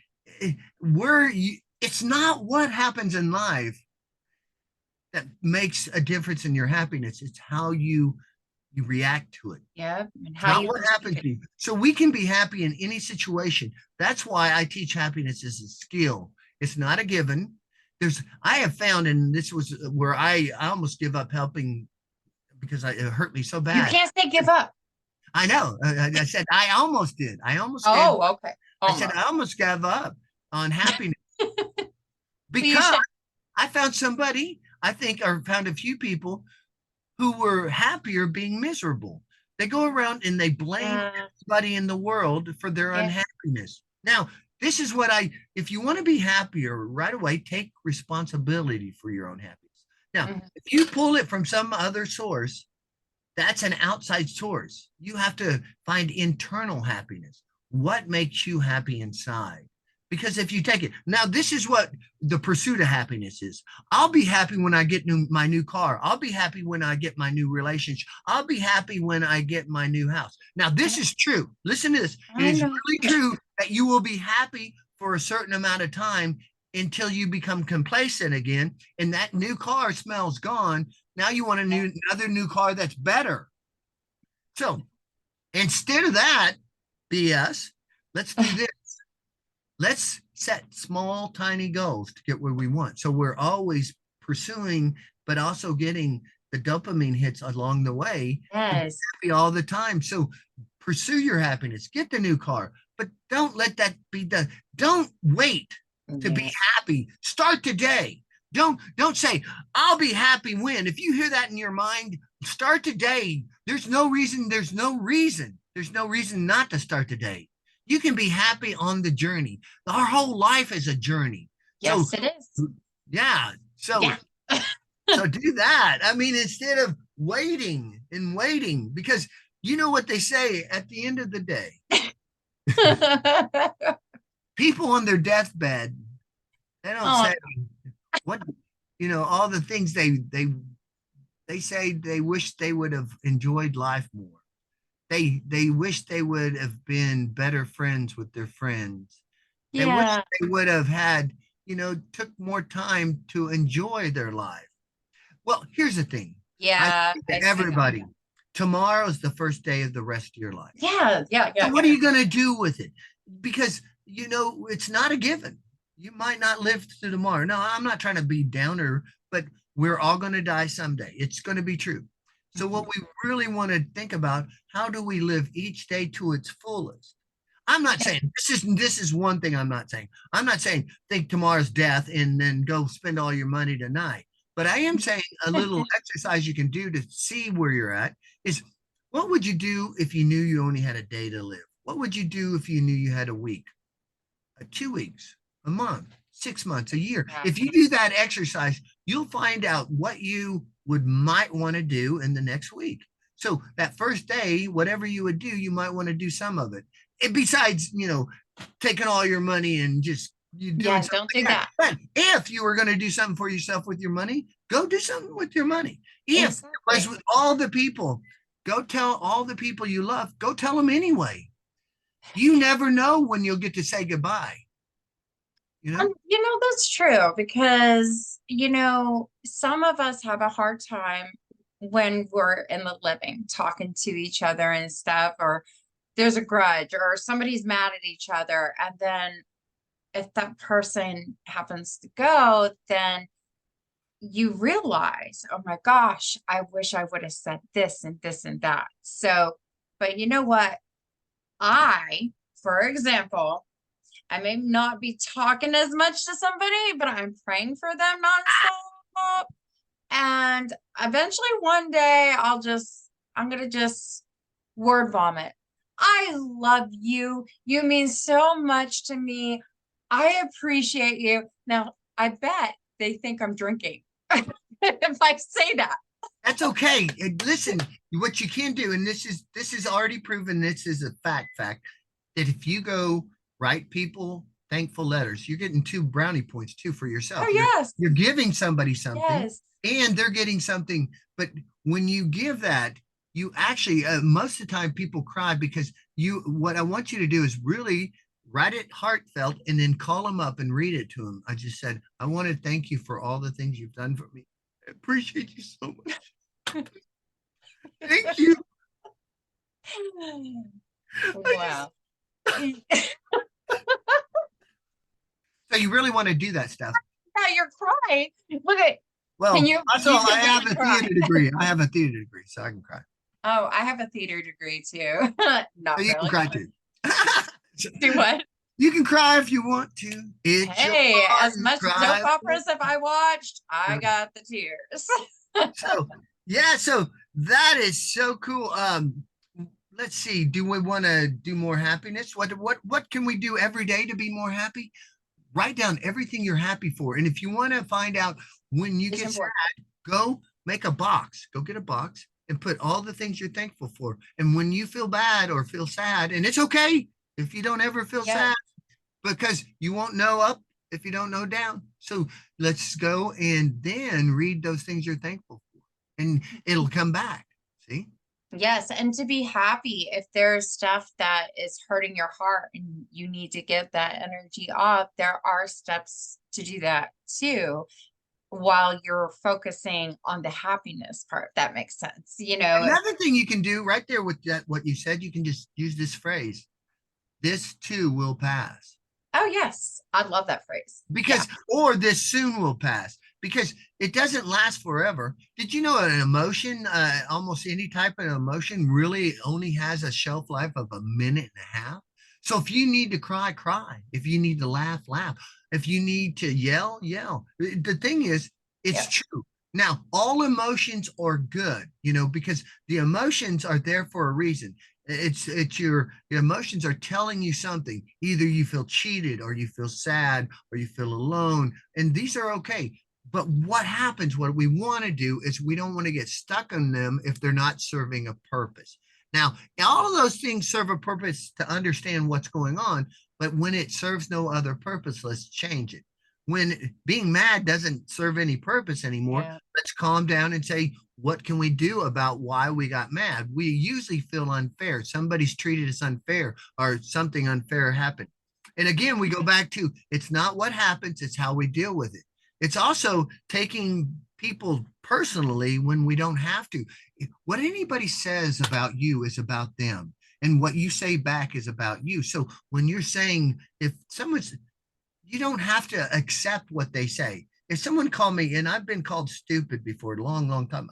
S2: it's not what happens in life that makes a difference in your happiness. It's how you react to it.
S1: Yep. And
S2: It's
S1: how
S2: not
S1: you
S2: what happens
S1: perceive
S2: to you. So we can be happy in any situation. That's why I teach happiness as a skill. It's not a given. I have found, and this was where I almost give up helping because it hurt me so
S1: it. You
S2: bad.
S1: can't say give up.
S2: I know. I said I almost did.
S1: Oh, okay.
S2: I said I
S1: Almost.
S2: almost gave up on happiness
S1: But you
S2: because
S1: should.
S2: I found somebody. I think or found a few people who were happier being miserable. They go around and they blame
S1: Yeah.
S2: everybody in the world for their
S1: Yeah.
S2: unhappiness. Now, this is if you want to be happier right away, take responsibility for your own happiness. Now,
S1: Mhm.
S2: if you pull it from some other source, that's an outside source. You have to find internal happiness. What makes you happy inside? Because if you take it, now this is what the pursuit of happiness is. I'll be happy when I get my new car. I'll be happy when I get my new relationship. I'll be happy when I get my new house. Now, this is true. Listen to this. It
S1: I
S2: is
S1: know.
S2: really true that you will be happy for a certain amount of time until you become complacent again and that new car smells gone. Now you want another new car that's better. So instead of that BS, let's do this. Let's set small, tiny goals to get where we want. So we're always pursuing, but also getting the dopamine hits along the way to be
S1: Yes.
S2: happy all the time. So pursue your happiness, get the new car, but don't let that be done. Don't wait to be
S1: Yeah.
S2: happy. Start today. Don't say, I'll be happy when. If you hear that in your mind, start today. There's no reason not to start today. You can be happy on the journey. Our whole life is a journey. So
S1: Yes, it is.
S2: yeah. So
S1: Yeah.
S2: so do that. I mean, instead of waiting and waiting, because you know what they say at the end of the day, people on their deathbed, they don't
S1: Oh,
S2: say what all the things they say they wish they would have enjoyed life more. They wish they would have been better friends with their friends. They wish
S1: yeah.
S2: they would have had, took more time to enjoy their life. Well, here's the thing. I
S1: Yeah,
S2: say
S1: I
S2: to
S1: see that.
S2: everybody, tomorrow is the first day of the rest of your life.
S1: Yeah, yeah,
S2: So
S1: yeah,
S2: what
S1: yeah.
S2: are you going to do with it? Because, it's not a given. You might not live to tomorrow. No, I'm not trying to be downer, but we're all going to die someday. It's going to be true. So what
S1: Mhm.
S2: we really want to think about, how do we live each day to its fullest? I'm not
S1: Yeah.
S2: saying this is one thing I'm not saying. I'm not saying think tomorrow's death and then go spend all your money tonight. But I am saying a little exercise you can do to see where you're at is what would you do if you knew you only had a day to live? What would you do if you knew you had a week, 2 weeks, a month, 6 months, a year?
S1: Yeah.
S2: If you do that exercise, you'll find out what you might want to do in the next week. So that first day, whatever you would do, you might want to do some of it. And besides, taking all your money and just you doing
S1: Yeah,
S2: something
S1: don't do
S2: like that.
S1: that.
S2: But if you were going to do something for yourself with your money, go do something with your money. If it was
S1: Exactly.
S2: with all the people, go tell all the people you love, go tell them anyway. You never know when you'll get to say goodbye, you know?
S1: That's true because, some of us have a hard time when we're in the living, talking to each other and stuff, or there's a grudge or somebody's mad at each other. And then if that person happens to go, then you realize, oh my gosh, I wish I would have said this and this and that. So, but you know what? For example, I may not be talking as much to somebody, but I'm praying for them nonstop. And eventually one day I'm going to just word vomit. I love you. You mean so much to me. I appreciate you. Now, I bet they think I'm drinking if I say that.
S2: That's okay. And listen, what you can do, and this is already proven, this is a fact, that if you go write people thankful letters. You're getting 2 brownie points too for
S1: Oh,
S2: yourself.
S1: yes.
S2: You're giving somebody something
S1: Yes.
S2: and they're getting something. But when you give that, you actually most of the time people cry because you what I want you to do is really write it heartfelt and then call them up and read it to them. I just said, I want to thank you for all the things you've done for me. I appreciate you so much. Thank you.
S1: Wow.
S2: So you really want to do that stuff.
S1: Now you're crying. Look at, can
S2: Well,
S1: you,
S2: also
S1: you
S2: I
S1: can
S2: have
S1: really
S2: a
S1: cry.
S2: theater degree. I have a theater degree, so I can cry.
S1: Oh, I have a theater degree too. Not
S2: So you can
S1: really.
S2: cry too.
S1: Do what?
S2: You can cry if you want to. It's your
S1: Hey, as
S2: party,
S1: much soap
S2: cry.
S1: operas have I watched, I
S2: Right.
S1: got the tears.
S2: So yeah, so that is so cool. Let's see. Do we want to do more happiness? What can we do every day to be more happy? Write down everything you're happy for. And if you want to find out when you get
S1: Vision board.
S2: sad, go make a box. Go get a box and put all the things you're thankful for. And when you feel bad or feel sad, and it's okay if you don't ever feel
S1: Yeah.
S2: sad because you won't know up if you don't know down. So let's go and then read those things you're thankful for, and it'll come back. See?
S1: Yes, and to be happy if there's stuff that is hurting your heart and you need to get that energy off, there are steps to do that too, while you're focusing on the happiness part, if that makes sense.
S2: Another thing you can do right there with that, what you said, you can just use this phrase: "This too will pass."
S1: Oh yes, I love that phrase. Yeah.
S2: Because or this soon will pass, because it doesn't last forever. Did you know an emotion, almost any type of emotion, really only has a shelf life of a minute and a half? So if you need to cry, cry. If you need to laugh, laugh. If you need to yell, yell. The thing is, it's
S1: Yeah.
S2: true. Now, all emotions are good, because the emotions are there for a reason. It's your emotions are telling you something. Either you feel cheated, or you feel sad, or you feel alone, and these are okay. But what happens, what we want to do is we don't want to get stuck on them if they're not serving a purpose. Now, all of those things serve a purpose to understand what's going on, but when it serves no other purpose, let's change it. When being mad doesn't serve any purpose anymore,
S1: Yeah.
S2: let's calm down and say, what can we do about why we got mad? We usually feel unfair. Somebody's treated us unfair, or something unfair happened. And again, we go back to, it's not what happens, it's how we deal with it. It's also taking people personally when we don't have to. What anybody says about you is about them, and what you say back is about you. So when you're saying, if someone's, you don't have to accept what they say. If someone called me, and I've been called stupid before, a long, long time.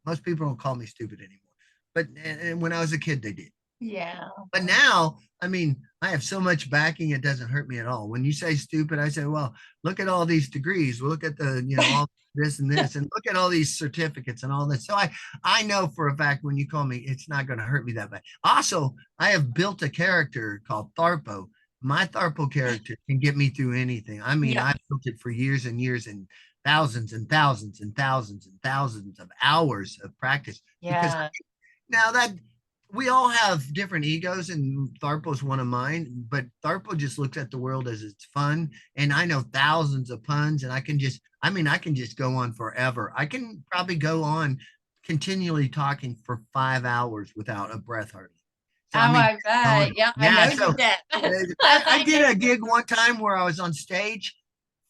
S2: Most people don't call me stupid anymore. But and when I was a kid, they did.
S1: Yeah.
S2: But now, I mean, I have so much backing, it doesn't hurt me at all. When you say stupid, I say, well, look at all these degrees, look at the, all this and this, and look at all these certificates and all this. So I know for a fact when you call me, it's not going to hurt me that bad. Also, I have built a character called Tharpo. My Tharpo character can get me through anything. I mean,
S1: Yeah.
S2: I've built it for years and years, and thousands and thousands and thousands and thousands of hours of practice. Because
S1: Yeah.
S2: now that we all have different egos, and Tharpo's one of mine, but Tharpo just looks at the world as it's fun. And I know thousands of puns, and I can just go on forever. I can probably go on continually talking for 5 hours without a breath hardly. So,
S1: Oh,
S2: I mean,
S1: I bet. Yeah, I know
S2: yeah.
S1: you
S2: So
S1: did.
S2: I
S1: I
S2: did
S1: know
S2: a
S1: you
S2: gig one time where I was on stage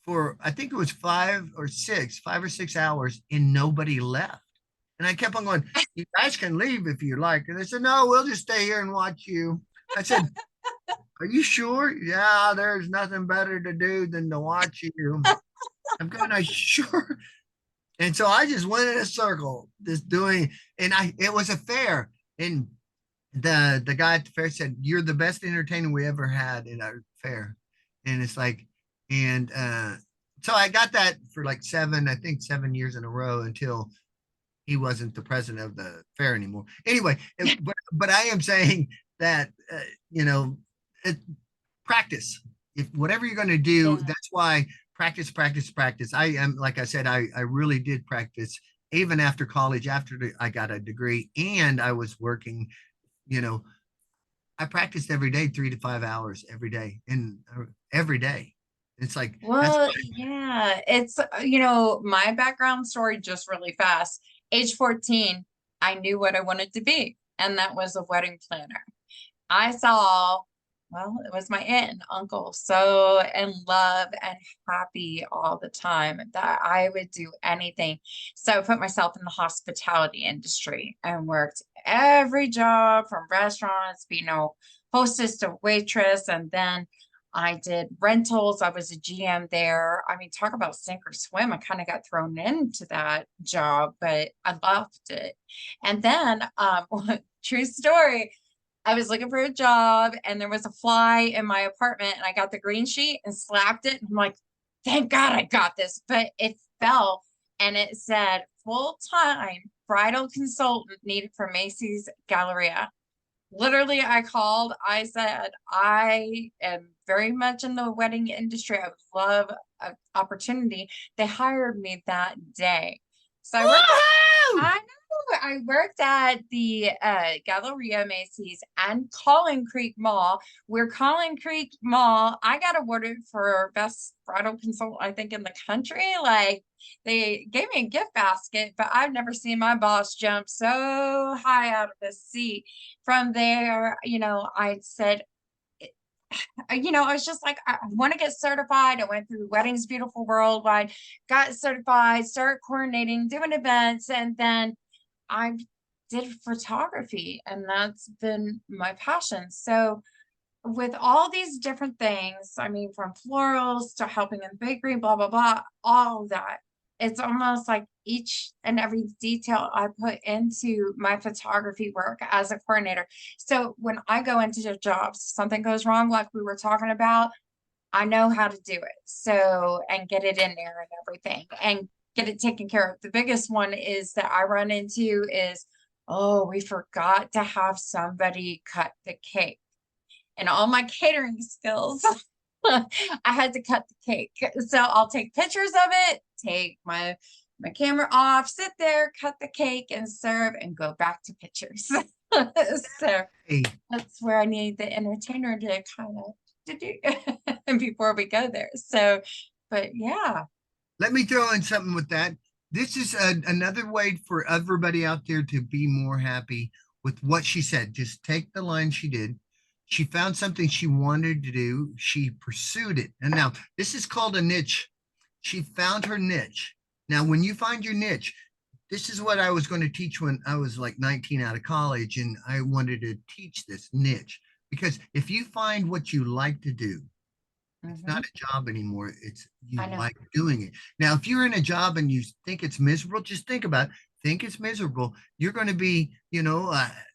S2: for, I think it was 5 or 6 hours, and nobody left. And I kept on going, you guys can leave if you like. And they said, no, we'll just stay here and watch you. I said, are you sure? Yeah, there's nothing better to do than to watch you. I'm going, I sure. And so I just went in a circle, just doing, and it was a fair. And the guy at the fair said, you're the best entertainer we ever had in our fair. And it's like, and so I got that for like I think 7 years in a row, until he wasn't the president of the fair anymore. Anyway, but I am saying that, you know, it, practice. If whatever you're going to do,
S1: Yeah.
S2: that's why practice, practice, practice. I am, like I said, I really did practice even after college, after I got a degree, and I was working, you know, I practiced every day, 3 to 5 hours every day, and every day. It's like that's
S1: Well, yeah, it's, my background story just really fast. Age 14, I knew what I wanted to be, and that was a wedding planner. I saw, well, it was my aunt and uncle so in love and happy all the time that I would do anything. So I put myself in the hospitality industry and worked every job from restaurants, hostess to waitress. And then I did rentals. I was a GM there. I mean, talk about sink or swim. I kind of got thrown into that job, but I loved it. And then, true story, I was looking for a job and there was a fly in my apartment and I got the green sheet and slapped it. And I'm like, thank God I got this. But it fell and it said full-time bridal consultant needed for Macy's Galleria. Literally, I called, I said, I am very much in the wedding industry. I would love an opportunity. They hired me that day. So I worked
S2: woohoo!
S1: I know. I worked at the Galleria Macy's and Collin Creek Mall. Where Collin Creek Mall, I got awarded for best bridal consultant, I think, in the country. Like they gave me a gift basket, but I've never seen my boss jump so high out of the seat. From there, I said, I was just like, I want to get certified. I went through Weddings Beautiful Worldwide, got certified, started coordinating, doing events, and then I did photography, and that's been my passion. So, with all these different things, I mean, from florals to helping in bakery, blah, blah, blah, all of that, it's almost like each and every detail I put into my photography work as a coordinator. So when I go into the jobs, something goes wrong, like we were talking about, I know how to do it. So, and get it in there and everything and get it taken care of. The biggest one is that I run into is, oh, we forgot to have somebody cut the cake. And all my catering skills, I had to cut the cake. So I'll take pictures of it, take my camera off, sit there, cut the cake and serve and go back to pictures. So
S2: Hey,
S1: that's where I need the entertainer to kind of to do before we go there. So, but yeah.
S2: let me throw in something with that. This is another way for everybody out there to be more happy with what she said. Just take the line she did. She found something she wanted to do. She pursued it. And now this is called a niche. She found her niche. Now, when you find your niche, this is what I was going to teach when I was like 19 out of college, and I wanted to teach this niche. Because if you find what you like to do, it's not
S1: Mhm.
S2: a job anymore. It's you
S1: I know.
S2: like doing it. Now, if you're in a job and you think it's miserable, just think about it. Think it's miserable. You're going to be,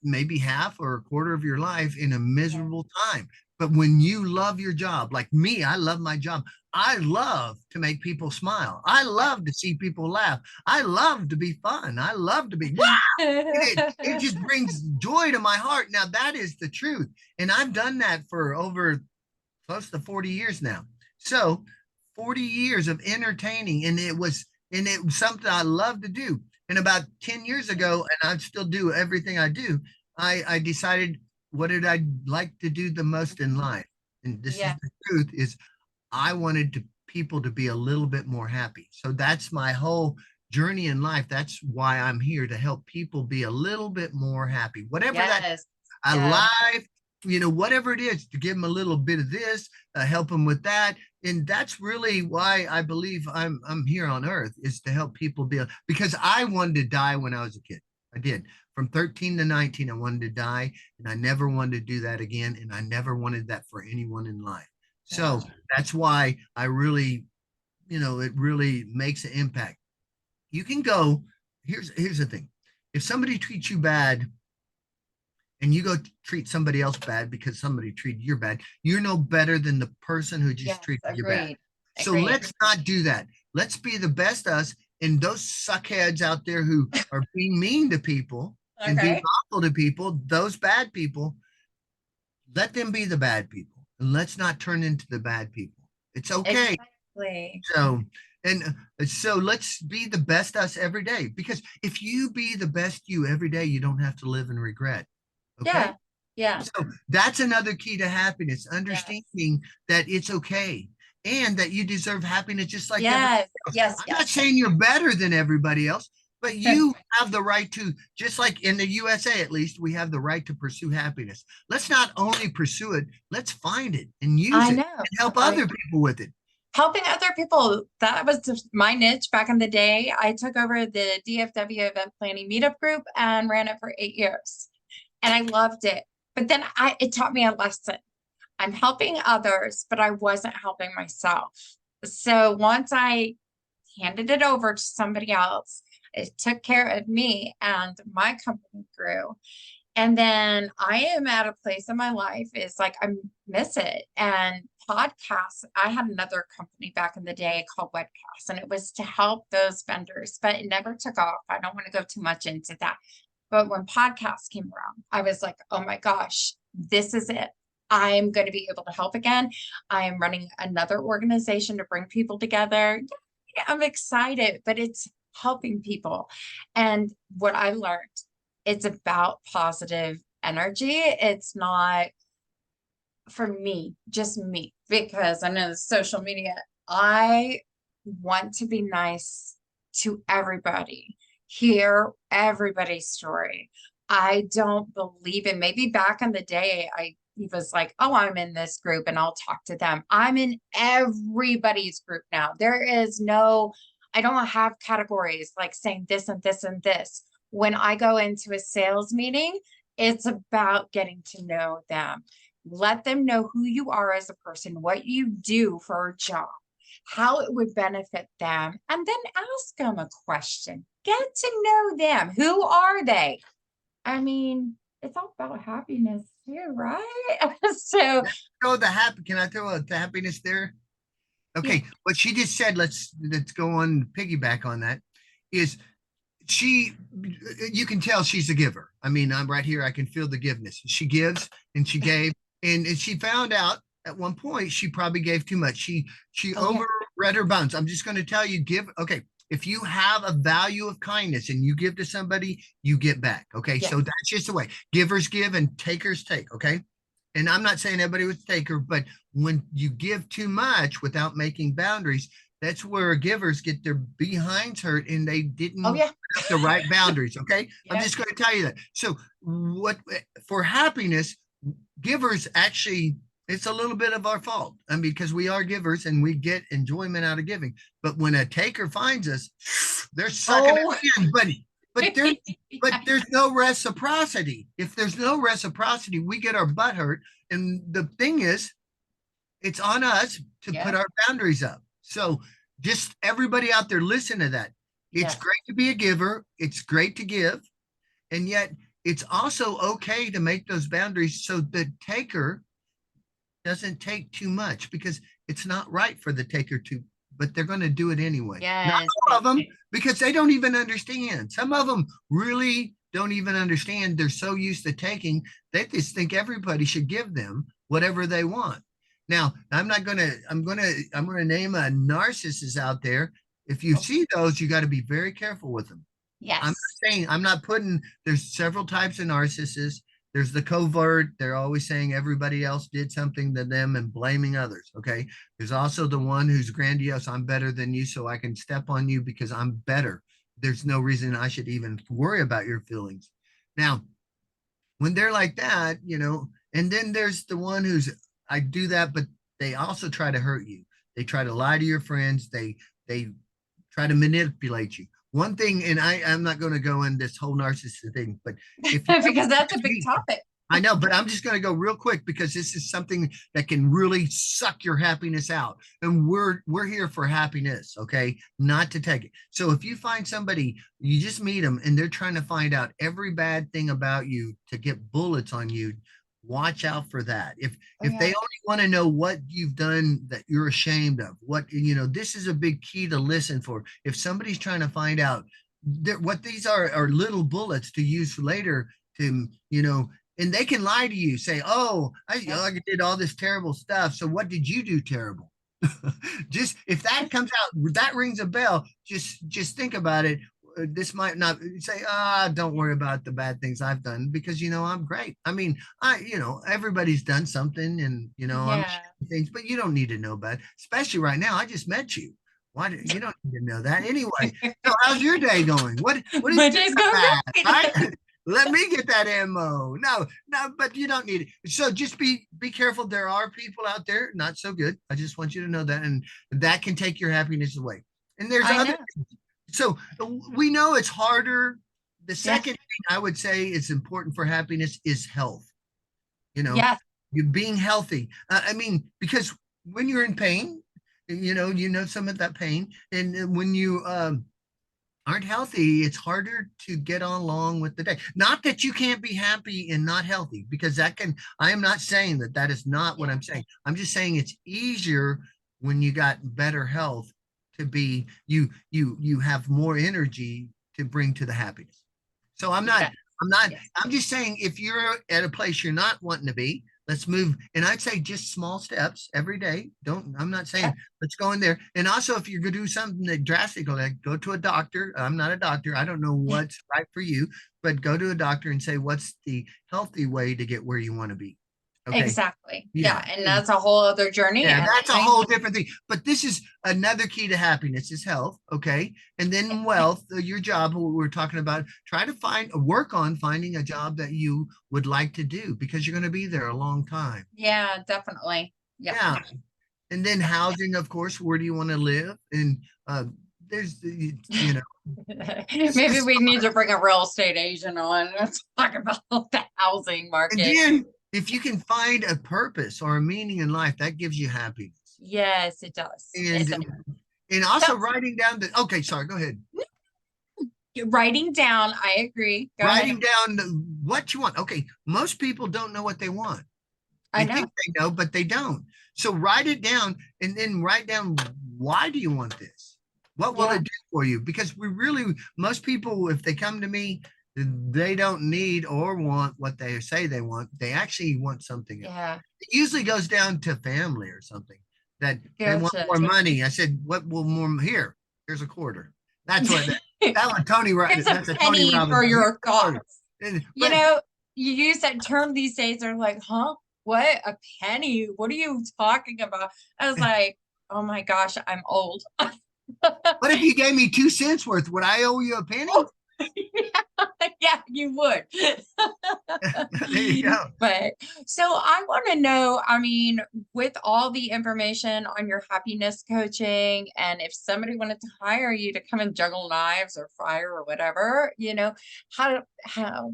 S2: maybe half or a quarter of your life in a
S1: Yeah.
S2: miserable time. But when you love your job, like me, I love my job. I love to make people smile. I love to see people laugh. I love to be fun. I love to be, wow! It just brings joy to my heart. Now, that is the truth. And I've done that for over close to 40 years now. So 40 years of entertaining, and it was something I love to do. And about 10 years ago, and I still do everything I do, I decided what did I like to do the most in life? And this is
S1: Yeah.
S2: the truth is I wanted people to be a little bit more happy. So that's my whole journey in life. That's why I'm here to help people be a little bit more happy. Whatever that
S1: Yes. Yes.
S2: alive, whatever it is, to give them a little bit of this, help them with that. And that's really why I believe I'm here on earth is to help people be because I wanted to die when I was a kid. I did. From 13 to 19, I wanted to die, and I never wanted to do that again. And I never wanted that for anyone in life. So
S1: Yeah.
S2: that's why I really, it really makes an impact. You can go, here's the thing. If somebody treats you bad, and you go treat somebody else bad because somebody treated you bad, you're no better than the person who just
S1: Yes.
S2: treated you bad.
S1: Agreed.
S2: So
S1: Agreed.
S2: let's not do that. Let's be the best us. And those suckheads out there who are being mean to people and being
S1: Okay.
S2: awful to people, those bad people, let them be the bad people. And let's not turn into the bad people. It's okay.
S1: Exactly.
S2: So, and so let's be the best us every day because if you be the best you every day, you don't have to live in regret. Okay.
S1: Yeah. Yeah.
S2: So that's another key to happiness,
S1: Yes.
S2: understanding that it's okay and that you deserve happiness just like everybody
S1: Yes.
S2: else.
S1: Yes.
S2: I'm not
S1: Yes.
S2: saying you're better than everybody else, but you have the right to, just like in the USA at least, we have the right to pursue happiness. Let's not only pursue it, let's find it and use
S1: I
S2: it
S1: know.
S2: and help
S1: I
S2: other people with it.
S1: helping other people, that was my niche back in the day. I took over the DFW event planning meetup group and ran it for 8 years. And I loved it. But then it taught me a lesson. I'm helping others, but I wasn't helping myself. So once I handed it over to somebody else, it took care of me and my company grew. And then I am at a place in my life is like I miss it. And podcasts, I had another company back in the day called Webcast, and it was to help those vendors, but it never took off. I don't want to go too much into that. But when podcasts came around, I was like, oh my gosh, this is it. I am going to be able to help again. I am running another organization to bring people together. Yeah, I'm excited, but it's helping people. And what I learned, it's about positive energy. It's not for me, just me, because I know the social media, I want to be nice to everybody, hear everybody's story. I don't believe in, maybe back in the day, he was like, oh, I'm in this group and I'll talk to them. I'm in everybody's group now. There is no, I don't have categories like saying this and this and this. When I go into a sales meeting, it's about getting to know them. Let them know who you are as a person, what you do for a job, how it would benefit them, and then ask them a question. Get to know them. Who are they? I mean, it's all about happiness too, right? So,
S2: Throw the happy. Can I throw the happiness there?
S1: yeah.
S2: Okay, what she just said, let's go on piggyback on that, is she, you can tell she's a giver. I mean, I'm right here, I can feel the giveness. She gives and she gave, and she found out at one point she probably gave too much. She
S1: Oh, yeah.
S2: overread her bounds. I'm just going to tell you, give, okay, if you have a value of kindness and you give to somebody, you get back. Okay, so
S1: Yes.
S2: that's just the way givers give and takers take. Okay, and I'm not saying everybody was a taker, but when you give too much without making boundaries, that's where givers get their behinds hurt and they
S1: Oh,
S2: didn't
S1: yeah.
S2: put up the right boundaries. Okay, I'm
S1: Yeah.
S2: just going to tell you that. So what, for happiness, givers actually, it's a little bit of our fault. I mean, because we are givers and we get enjoyment out of giving. But when a taker finds us, they're sucking
S1: Oh,
S2: it in. But there's but there's no reciprocity. If there's no reciprocity, we get our butt hurt. And the thing is, it's on us to put
S1: yeah.
S2: our boundaries up. So just everybody out there, listen to that. It's
S1: Yes.
S2: great to be a giver. It's great to give. And yet it's also okay to make those boundaries so the taker doesn't take too much, because it's not right for the taker to, but they're going to do it anyway. Not
S1: Yes.
S2: all of them, because they don't even understand. Some of them really don't even understand. They're so used to taking, they just think everybody should give them whatever they want. Now, I'm gonna name a narcissist out there. If you
S1: Oh,
S2: see those, you got to be very careful with them. I'm
S1: yes.
S2: not saying, I'm not putting, there's several types of narcissists. There's the covert, they're always saying everybody else did something to them and blaming others. Okay. There's also the one who's grandiose. I'm better than you, so I can step on you because I'm better. There's no reason I should even worry about your feelings. Now, when they're like that, and then there's the one who's, I do that, but they also try to hurt you. They try to lie to your friends. They try to manipulate you. One thing, and I'm not going to go in this whole narcissist thing, but if you
S1: Because that's a big topic.
S2: I know, but I'm just going to go real quick because this is something that can really suck your happiness out. And we're here for happiness, okay? Not to take it. So if you find somebody, you just meet them and they're trying to find out every bad thing about you to get bullets on you, watch out for that.
S1: Oh,
S2: If they
S1: yeah.
S2: only want to know what you've done that you're ashamed of, this is a big key to listen for. If somebody's trying to find out what these are little bullets to use later to, and they can lie to you, say, oh,
S1: Yeah.
S2: I did all this terrible stuff, so what did you do terrible? Just if that comes out, that rings a bell, just think about it. this might not say, don't worry about the bad things I've done because I'm great. I mean, everybody's done something, and I'm
S1: Yeah.
S2: sharing things, but you don't need to know about it, especially right now. I just met you. Why do you don't need to know that anyway? So how's your day going? What is
S1: My
S2: your
S1: day's going
S2: bad,
S1: great.
S2: right? Let me get that ammo. No, no, but you don't need it. So just be careful. There are people out there not so good. I just want you to know that, and that can take your happiness away. And there's
S1: I
S2: other
S1: know.
S2: so we know it's harder. The
S1: Yeah.
S2: second thing I would say is important for happiness is health. You know,
S1: Yes.
S2: you being healthy. I mean, because when you're in pain, you know some of that pain, and when you aren't healthy, it's harder to get along with the day. Not that you can't be happy and not healthy, because that can. I am not saying that that is not what
S1: Yeah.
S2: I'm saying. I'm just saying it's easier when you got better health to be you have more energy to bring to the happiness. So
S1: Yes.
S2: I'm not
S1: Yes.
S2: I'm just saying if you're at a place you're not wanting to be, let's move. And I'd say just small steps every day. Don't I'm not
S1: Yeah.
S2: saying let's go in there. And also if you're gonna do something that drastic, like go to a doctor. I'm not a doctor. I don't know what's right for you, but go to a doctor and say what's the healthy way to get where you want to be. Okay.
S1: Exactly.
S2: Yeah.
S1: Yeah. And that's a whole other journey.
S2: Yeah,
S1: And
S2: that's a
S1: I,
S2: whole different thing. But this is another key to happiness is health, okay? And then wealth, your job, what we're talking about, try to work on finding a job that you would like to do because you're going to be there a long time.
S1: yeah, definitely. Yeah.
S2: Yeah. And then housing, of course, where do you want to live? And there's, you know,
S1: Maybe we need to bring a real estate agent on and talk about the housing
S2: and
S1: market.
S2: then if you can find a purpose or a meaning in life, that gives you happiness.
S1: Yes, it does. It does.
S2: And also
S1: So
S2: writing down the, okay, sorry, go ahead.
S1: writing down, I agree. Go ahead.
S2: Writing down what you want. Okay, most people don't know what they want.
S1: I
S2: They
S1: know.
S2: think they know, but they don't. So write it down and then write down why do you want this? What will
S1: Yeah.
S2: it do for you? Because most people, if they come to me, they don't need or want what they say they want. They actually want something else.
S1: Yeah.
S2: It usually goes down to family or something that they want
S1: Gotcha.
S2: more money. I said, what will more here? Here's a quarter. That's what that one Tony.
S1: Here's a
S2: That's a Tony
S1: penny
S2: Robbins.
S1: for
S2: Here's
S1: your
S2: a quarter.
S1: thoughts. You
S2: But
S1: know, you use that term these days, they're like, huh? What? A penny? What are you talking about? I was like, oh my gosh, I'm old.
S2: what if you gave me 2 cents worth? Would I owe you a penny?
S1: Oh, yeah, you would.
S2: There you go.
S1: But so I want to know, I mean, with all the information on your happiness coaching, and if somebody wanted to hire you to come and juggle knives or fire or whatever, how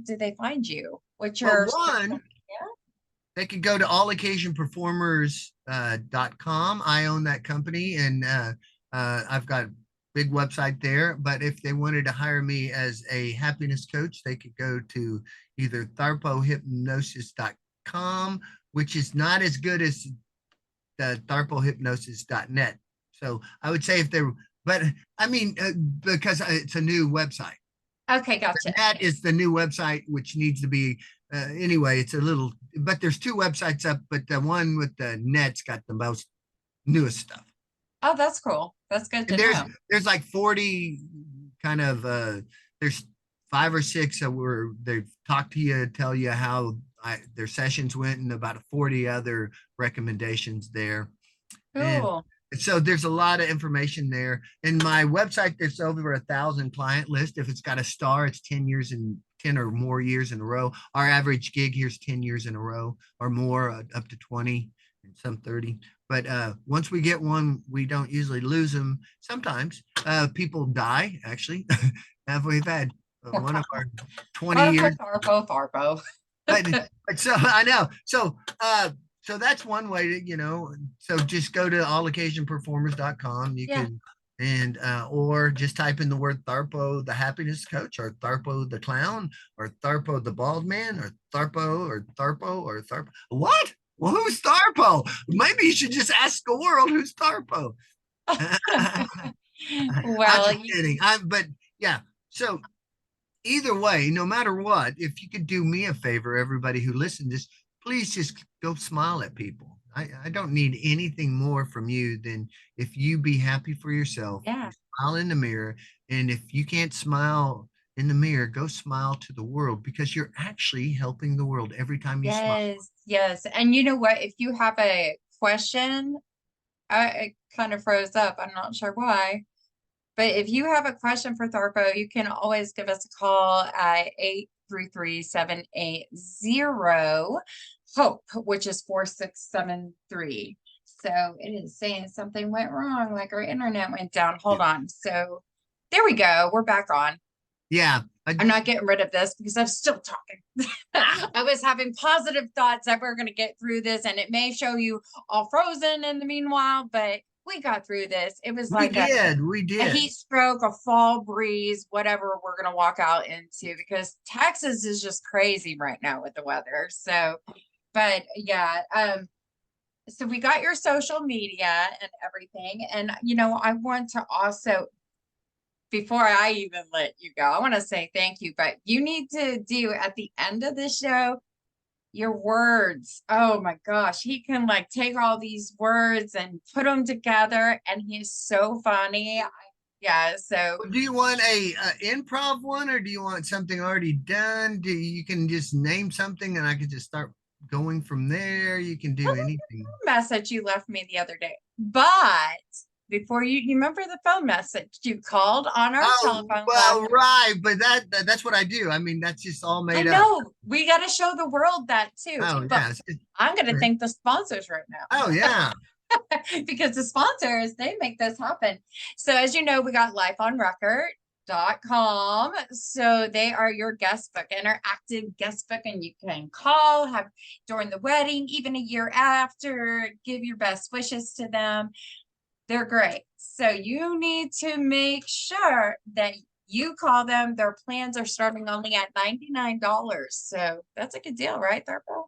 S1: do they find you? What's
S2: Well,
S1: your social
S2: one,
S1: media?
S2: they could go to alloccasionperformers.com. I own that company, and I've got a big website there. But if they wanted to hire me as a happiness coach, they could go to either tharpohypnosis.com, which is not as good as the tharpohypnosis.net. So I would say if they're, but I mean, because it's a new website.
S1: Okay, gotcha.
S2: That is the new website, which needs to be, anyway, it's a little, but there's two websites up, but the one with the net's got the most newest stuff.
S1: Oh, that's cool. That's good
S2: And
S1: to
S2: there's
S1: know.
S2: there's like 40 kind of there's 5 or 6 that were they've talked to you, tell you how their sessions went, and about 40 other recommendations there. And
S1: Cool.
S2: so there's a lot of information there. In my website, there's over 1,000 client list. If it's got a star, it's 10 years and 10 or more years in a row. Our average gig here's 10 years in a row or more, up to 20 and some 30. But once we get one, we don't usually lose them. Sometimes people die, actually. We've had one of our 20
S1: Tharpo,
S2: years.
S1: Tharpo, Tharpo.
S2: But, but so I know. So that's one way to, so just go to alloccasionperformers.com. You
S1: Yeah.
S2: can, and or just type in the word Tharpo the happiness coach, or Tharpo the clown, or Tharpo the bald man, or Tharpo. What? Well, who's Tharpo? Maybe you should just ask the world who's Tharpo. I'm
S1: Well,
S2: just kidding. But yeah. So either way, no matter what, if you could do me a favor, everybody who listens, just please just go smile at people. I don't need anything more from you than if you be happy for yourself,
S1: yeah.
S2: smile in the mirror. And if you can't smile in the mirror, go smile to the world because you're actually helping the world every time you smile.
S1: Yes, yes. And you know what? If you have a question, it kind of froze up. I'm not sure why. But if you have a question for Tharpo, you can always give us a call at 833-780-HOPE, which is 4673. So it is saying something went wrong, like our internet went down.
S2: Yeah.
S1: Hold on. So there we go. We're back on.
S2: Yeah.
S1: I'm not getting rid of this because I'm still talking. I was having positive thoughts that we're going to get through this, and it may show you all frozen in the meanwhile, but we got through this. It was
S2: We
S1: like
S2: did. We
S1: a
S2: did.
S1: heat stroke, a fall breeze, whatever we're going to walk out into, because Texas is just crazy right now with the weather. So, but yeah, so we got your social media and everything. And, I want to also, before I even let you go, I want to say thank you, but you need to do at the end of the show your words. Oh my gosh, he can like take all these words and put them together, and he's so funny. Yeah, so
S2: Do you want a improv one or do you want something already done? Do you can just name something and I could just start going from there? You can do anything.
S1: message you left me the other day. But before you remember the phone message you called on our
S2: Oh,
S1: telephone last
S2: well, right, but that's what I do. I mean, that's just all
S1: I
S2: made up.
S1: know we got to show the world that too.
S2: Oh,
S1: But
S2: yeah.
S1: I'm going to thank the sponsors right
S2: Oh,
S1: now.
S2: yeah.
S1: Because the sponsors, they make this happen. So as you know, we got lifeonrecord.com. So they are your guest book, interactive guest book, and you can call, have during the wedding, even a year after, give your best wishes to them. They're great. So you need to make sure that you call them. Their plans are starting only at $99. So that's a good deal, right, Tharpo?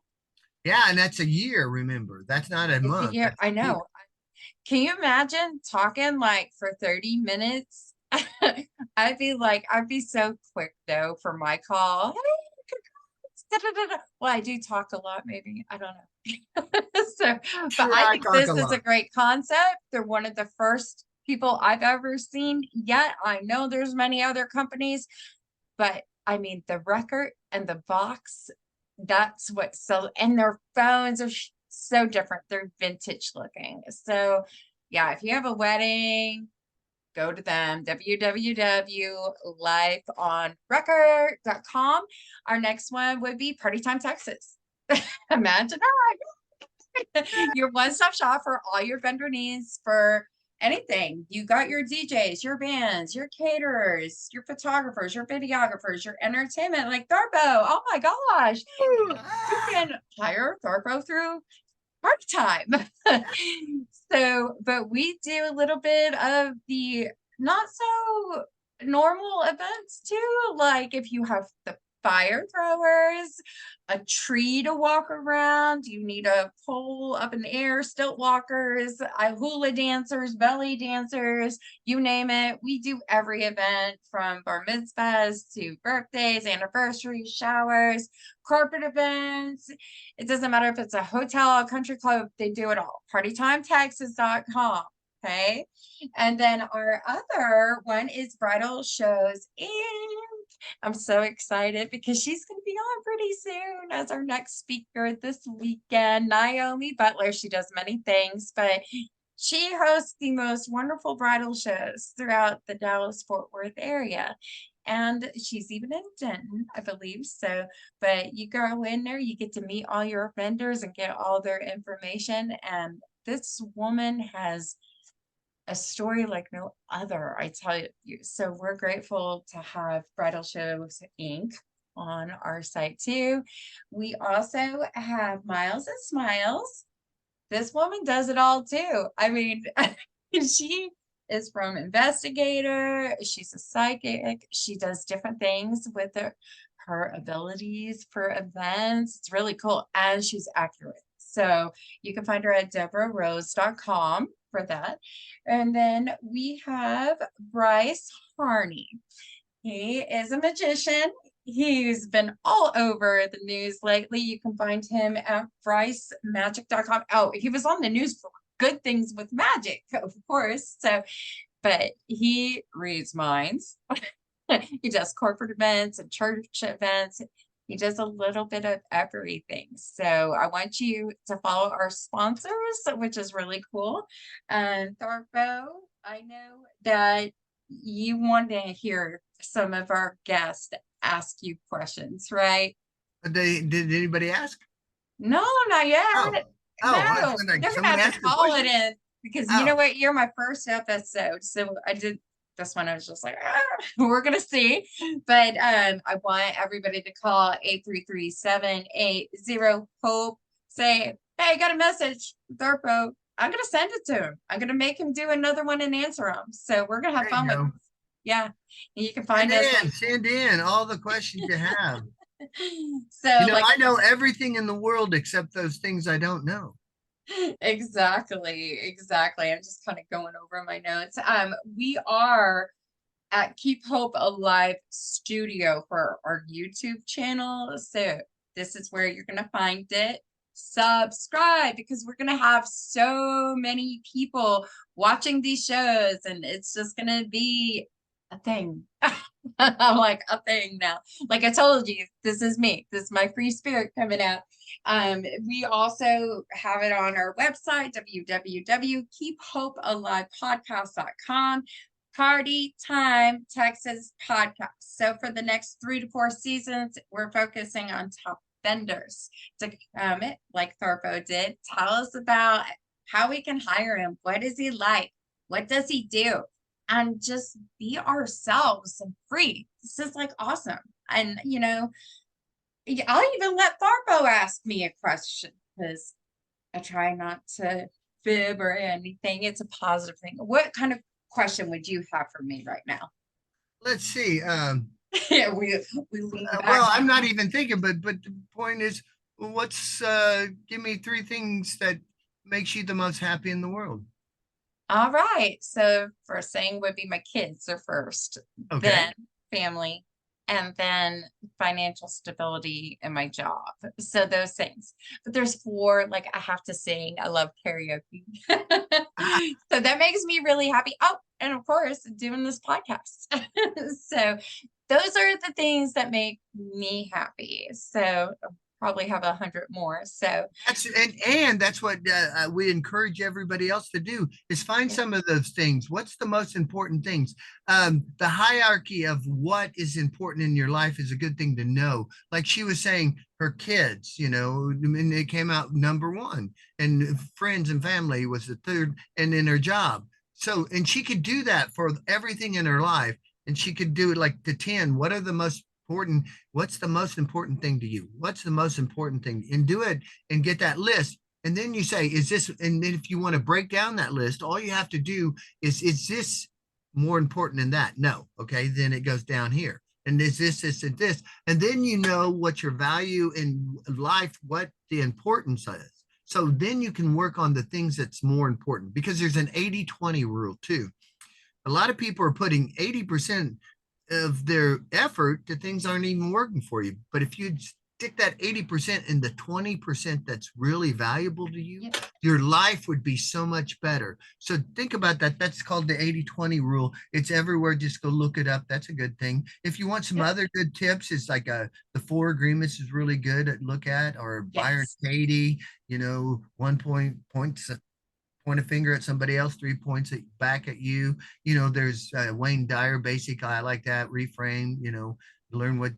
S2: Yeah, and that's a year, remember. That's not a
S1: It's a
S2: month.
S1: year.
S2: That's
S1: I
S2: a year.
S1: know. Can you imagine talking like for 30 minutes? I'd be so quick though for my call. Hey, congrats, well, I do talk a lot, maybe. I don't know. So, but
S2: Sure,
S1: I
S2: I
S1: think
S2: talk a
S1: this is a
S2: lot.
S1: great concept. They're one of the first people I've ever seen yet. I know there's many other companies, but I mean, the record and the box, that's what so, and their phones are so different. They're vintage looking. So, yeah, if you have a wedding, go to them, www.lifeonrecord.com. Our next one would be Party Time Texas. Imagine that. Your one-stop shop for all your vendor needs for anything. You got your DJs, your bands, your caterers, your photographers, your videographers, your entertainment, like Tharpo. Oh my gosh. You can hire Tharpo through Party Time. So, but we do a little bit of the not so normal events too. Like if you have the fire throwers, a tree to walk around, you need a pole up in the air, stilt walkers, hula dancers, belly dancers, you name it. We do every event from bar mitzvahs to birthdays, anniversaries, showers, corporate events. It doesn't matter if it's a hotel, a country club, they do it all. PartyTimeTexas.com. Okay. And then our other one is Bridal Shows Inc. I'm so excited because she's going to be on pretty soon as our next speaker this weekend. Naomi Butler. She does many things, but she hosts the most wonderful bridal shows throughout the Dallas Fort Worth area. And she's even in Denton, I believe. So, but you go in there, you get to meet all your vendors and get all their information. And this woman has a story like no other, I tell you. So we're grateful to have Bridal Shows Inc. on our site too. We also have Miles and Smiles. This woman does it all too. I mean, she is from investigator, she's a psychic, she does different things with her abilities for events. It's really cool, and she's accurate. So you can find her at deborahrose.com for that. And then we have Bryce Harney. He is a magician. He's been all over the news lately. You can find him at brycemagic.com. Oh, he was on the news for good things with magic, of course. So but he reads minds. He does corporate events and church events. He does a little bit of everything. So I want you to follow our sponsors, which is really cool. And Tharpo, I know that you want to hear some of our guests ask you questions, right?
S2: Did anybody ask?
S1: No, not
S2: Oh,
S1: yet.
S2: oh, I was
S1: No,
S2: like,
S1: they're gonna
S2: someone
S1: have to
S2: asked a
S1: call it
S2: question.
S1: in because you
S2: Oh,
S1: know what? You're my first episode. So I did this one. I was just like, "Ah, we're gonna see. But I want everybody to call 833-780-HOPE. Say, hey, I got a message, Tharpo. I'm gonna send it to him. I'm gonna make him do another one and answer them. So we're gonna have
S2: there you
S1: fun with
S2: go.
S1: this. Yeah. And you can
S2: Send
S1: find us
S2: in,
S1: on
S2: send in all the questions you have.
S1: so like
S2: I know everything in the world except those things I don't know.
S1: exactly, exactly. I'm just kind of going over my notes. We are at Keep Hope Alive Studio for our YouTube channel. So this is where you're gonna find it. Subscribe because we're gonna have so many people watching these shows, and it's just gonna be a thing. I'm like a thing now. Like I told you, this is me. This is my free spirit coming out. We also have it on our website, www.keephopealivepodcast.com. Party Time Texas podcast. So for the next 3 to 4 seasons, we're focusing on top vendors to like Tharpo did. Tell us about how we can hire him. What is he like? What does he do? And just be ourselves and free. This is like awesome. And I'll even let Tharpo ask me a question because I try not to fib or anything. It's a positive thing. What kind of question would you have for me right now?
S2: Let's see.
S1: Yeah, we lean back.
S2: Well, I'm not even thinking, but the point is, what's give me three things that makes you the most happy in the world?
S1: All right. So first thing would be my kids are first,
S2: Okay.
S1: then family, and then financial stability in my job. So those things. But there's four, like I have to sing. I love karaoke. So that makes me really happy. Oh, and of course, doing this podcast. So those are the things that make me happy. So I'll probably have 100 more. So
S2: And that's what we encourage everybody else to do is find
S1: yeah,
S2: some of those things. What's the most important things? The hierarchy of what is important in your life is a good thing to know. Like she was saying, her kids, and it came out number one, and friends and family was the third, and then her job. So, and she could do that for everything in her life, and she could do it like to 10. What are the most important? What's the most important thing to you? What's the most important thing? And do it and get that list. And then you say, is this, and then if you want to break down that list, all you have to do is this more important than that? No. Okay. Then it goes down here. And is this, and this. And then you know what your value in life, what the importance is. So then you can work on the things that's more important because there's an 80-20 rule too. A lot of people are putting 80% of their effort to things aren't even working for you. But if you stick that 80% in the 20% that's really valuable to you,
S1: yeah,
S2: your life would be so much better. So think about that. That's called the 80-20 rule. It's everywhere. Just go look it up. That's a good thing. If you want some
S1: yeah,
S2: other good tips, it's like the four agreements is really good at look at, or Byron
S1: yes,
S2: Katie, 1 points point a finger at somebody else, 3 points back at you. There's Wayne Dyer, basic. I like that reframe. Learn what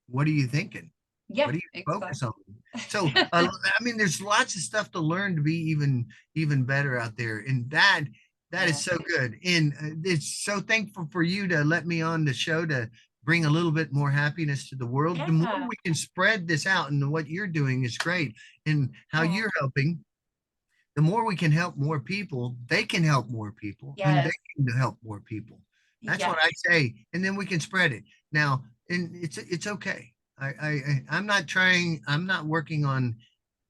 S2: what are you thinking?
S1: yeah,
S2: What do you focus
S1: exactly.
S2: on? So, I mean, there's lots of stuff to learn to be even better out there, and that is
S1: Yeah,
S2: so good. And it's so thankful for you to let me on the show to bring a little bit more happiness to the world. The more
S1: yeah.
S2: we can spread this out, and what you're doing is great, and how
S1: Oh,
S2: you're helping, the more we can help more people, they can help more people, and they
S1: yes,
S2: can help more people. That's what I
S1: yes,
S2: say, and then we can spread it. Now, and it's okay. I'm not trying. I'm not working on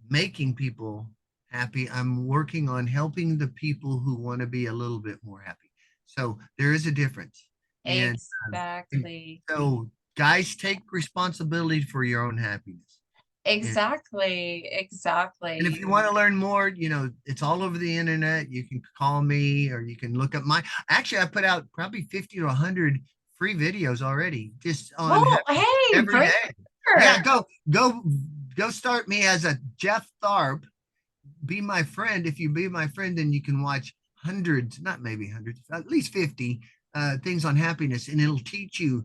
S2: making people happy. I'm working on helping the people who want to be a little bit more happy. So there is a difference, and, and
S1: exactly.
S2: so guys, take responsibility for your own happiness.
S1: Exactly.
S2: And if
S1: Exactly.
S2: you want to learn more, it's all over the internet. You can call me or you can look up actually, I put out probably 50 to 100 free videos already just on
S1: Well, hey,
S2: every
S1: bring
S2: day. Yeah,
S1: her.
S2: go start me as a Jeff Tharp. Be my friend. If you be my friend, then you can watch hundreds, not maybe hundreds, at least 50 things on happiness, and it'll teach you,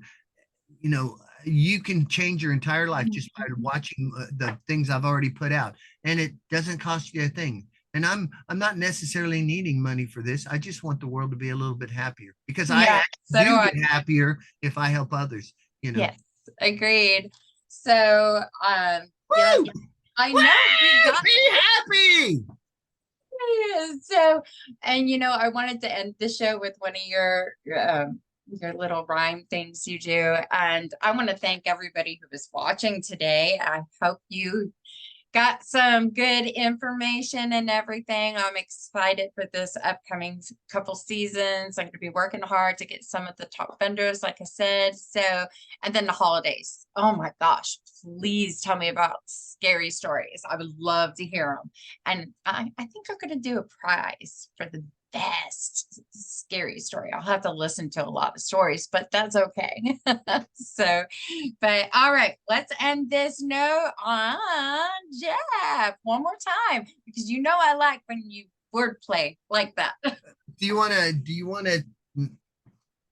S2: you can change your entire life just by watching the things I've already put out, and it doesn't cost you a thing. And I'm not necessarily needing money for this. I just want the world to be a little bit happier because I
S1: Yeah,
S2: actually
S1: so do
S2: do
S1: I.
S2: get happier if I help others,
S1: Yes, agreed. So, yeah,
S2: Woo!
S1: I know we
S2: Woo!
S1: got
S2: Be happy.
S1: so, and I wanted to end the show with one of your little rhyme things you do, and I want to thank everybody who was watching today. I hope you got some good information and everything. I'm excited for this upcoming couple seasons. I'm going to be working hard to get some of the top vendors, like I said. So, and then the holidays. Oh my gosh, please tell me about scary stories. I would love to hear them. And I think I'm going to do a prize for the best scary story. I'll have to listen to a lot of stories, but that's okay. So, but all right, let's end this note on Jeff one more time because I like when you wordplay like that.
S2: Do you want to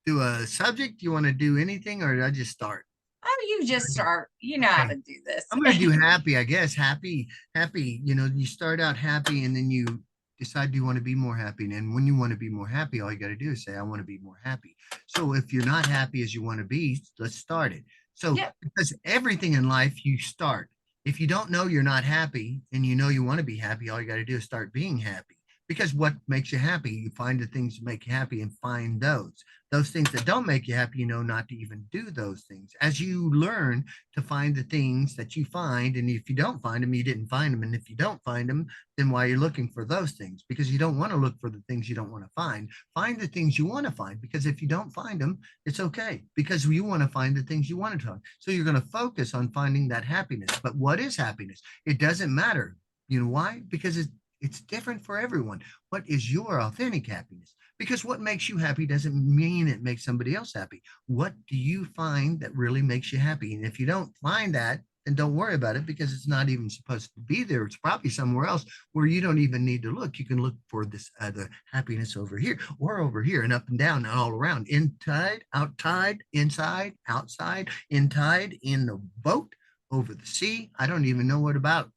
S2: do a subject? Do you want to do anything, or did I just start?
S1: Oh, you just start. You know how
S2: Okay.
S1: to do this.
S2: I'm gonna do happy, I guess. Happy, happy. You start out happy and then you decide you want to be more happy. And when you want to be more happy, all you got to do is say, I want to be more happy. So if you're not happy as you want to be, let's start it. So
S1: Yep.
S2: because everything in life you start. If you don't know you're not happy and you know you want to be happy, all you got to do is start being happy. Because what makes you happy? You find the things that make you happy and find those. Those things that don't make you happy, not to even do those things. As you learn to find the things that you find. And if you don't find them, you didn't find them. And if you don't find them, then why are you looking for those things? Because you don't want to look for the things you don't want to find. Find the things you want to find. Because if you don't find them, it's okay. Because you want to find the things you want to find. So you're going to focus on finding that happiness. But what is happiness? It doesn't matter. You know why? Because it's different for everyone. What is your authentic happiness? Because what makes you happy doesn't mean it makes somebody else happy. What do you find that really makes you happy? And if you don't find that, then don't worry about it because it's not even supposed to be there. It's probably somewhere else where you don't even need to look. You can look for this other happiness over here or over here and up and down and all around. Inside, outside, inside, outside, in tide, in the boat, over the sea. I don't even know what about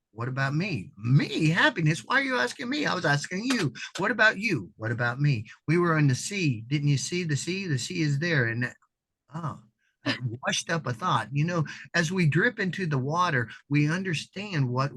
S2: me? Me, happiness. Why are you asking me? I was asking you. What about you? What about me? We were in the sea. Didn't you see the sea? The sea is there. And oh, it washed up a thought. As we drip into the water, we understand what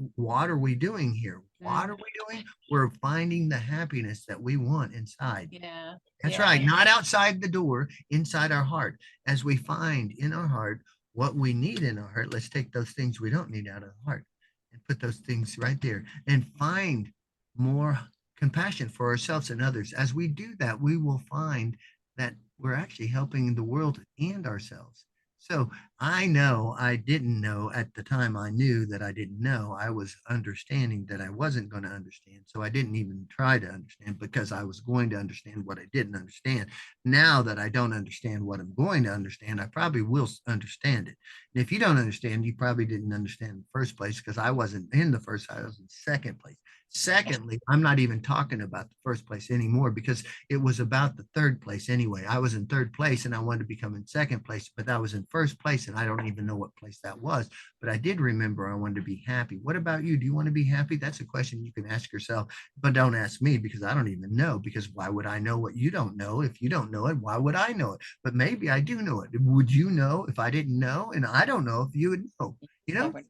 S2: are we doing here? What
S1: Mm,
S2: are we doing? We're finding the happiness that we want inside.
S1: yeah.
S2: That's
S1: Yeah.
S2: right. Not outside the door, inside our heart. As we find in our heart what we need in our heart, let's take those things we don't need out of the heart and put those things right there and find more compassion for ourselves and others. As we do that, we will find that we're actually helping the world and ourselves. So I know I didn't know at the time I knew that I didn't know. I was understanding that I wasn't going to understand. So I didn't even try to understand because I was going to understand what I didn't understand. Now that I don't understand what I'm going to understand, I probably will understand it. And if you don't understand, you probably didn't understand in the first place because I wasn't in the first, I was in second place. Secondly, I'm not even talking about the first place anymore because it was about the third place anyway. I was in third place and I wanted to become in second place, but I was in first place and I don't even know what place that was. But I did remember I wanted to be happy. What about you? Do you want to be happy? That's a question you can ask yourself, but don't ask me because I don't even know. Because why would I know what you don't know? If you don't know it, why would I know it? But maybe I do know it. Would you know if I didn't know? And I don't know if you would know, you know?
S1: Nobody.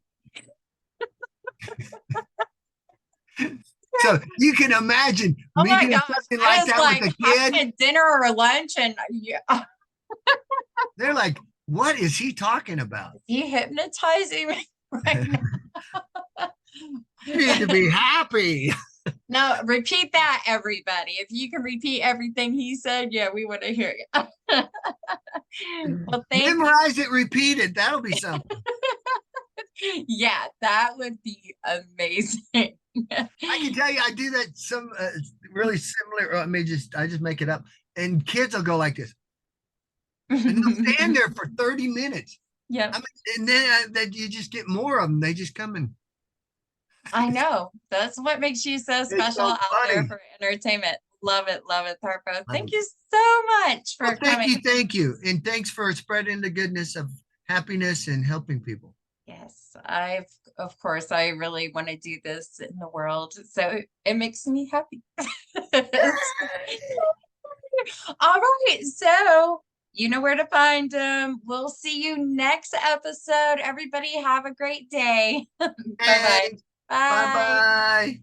S2: So you can imagine
S1: Oh
S2: me
S1: my
S2: doing
S1: gosh.
S2: something
S1: I
S2: like
S1: was
S2: that with
S1: like
S2: a kid.
S1: having a dinner or lunch and yeah.
S2: They're like, what is he talking about?
S1: You hypnotizing me right
S2: You need to
S1: now.
S2: be happy.
S1: Now, repeat that, everybody. If you can repeat everything he said, yeah, we want to hear you. Well, thank you.
S2: Memorize it, repeat it. That'll be something.
S1: Yeah, that would be amazing.
S2: I can tell you, I do that some really similar. I just make it up, and kids will go like this, and they'll stand there for 30 minutes. I
S1: Yep,
S2: mean, and then that you just get more of them. They just come and
S1: I know. That's what makes you so
S2: it's
S1: special
S2: so
S1: out there
S2: funny.
S1: for entertainment. Love it, Tharpo. Thank
S2: Um,
S1: you so much
S2: well,
S1: for coming.
S2: thank you, and thanks for spreading the goodness of happiness and helping people.
S1: Yes, of course, I really want to do this in the world, so it makes me happy. All right, so you know where to find them. We'll see you next episode. Everybody have a great day. Bye-bye.
S2: And bye
S1: Bye.
S2: bye.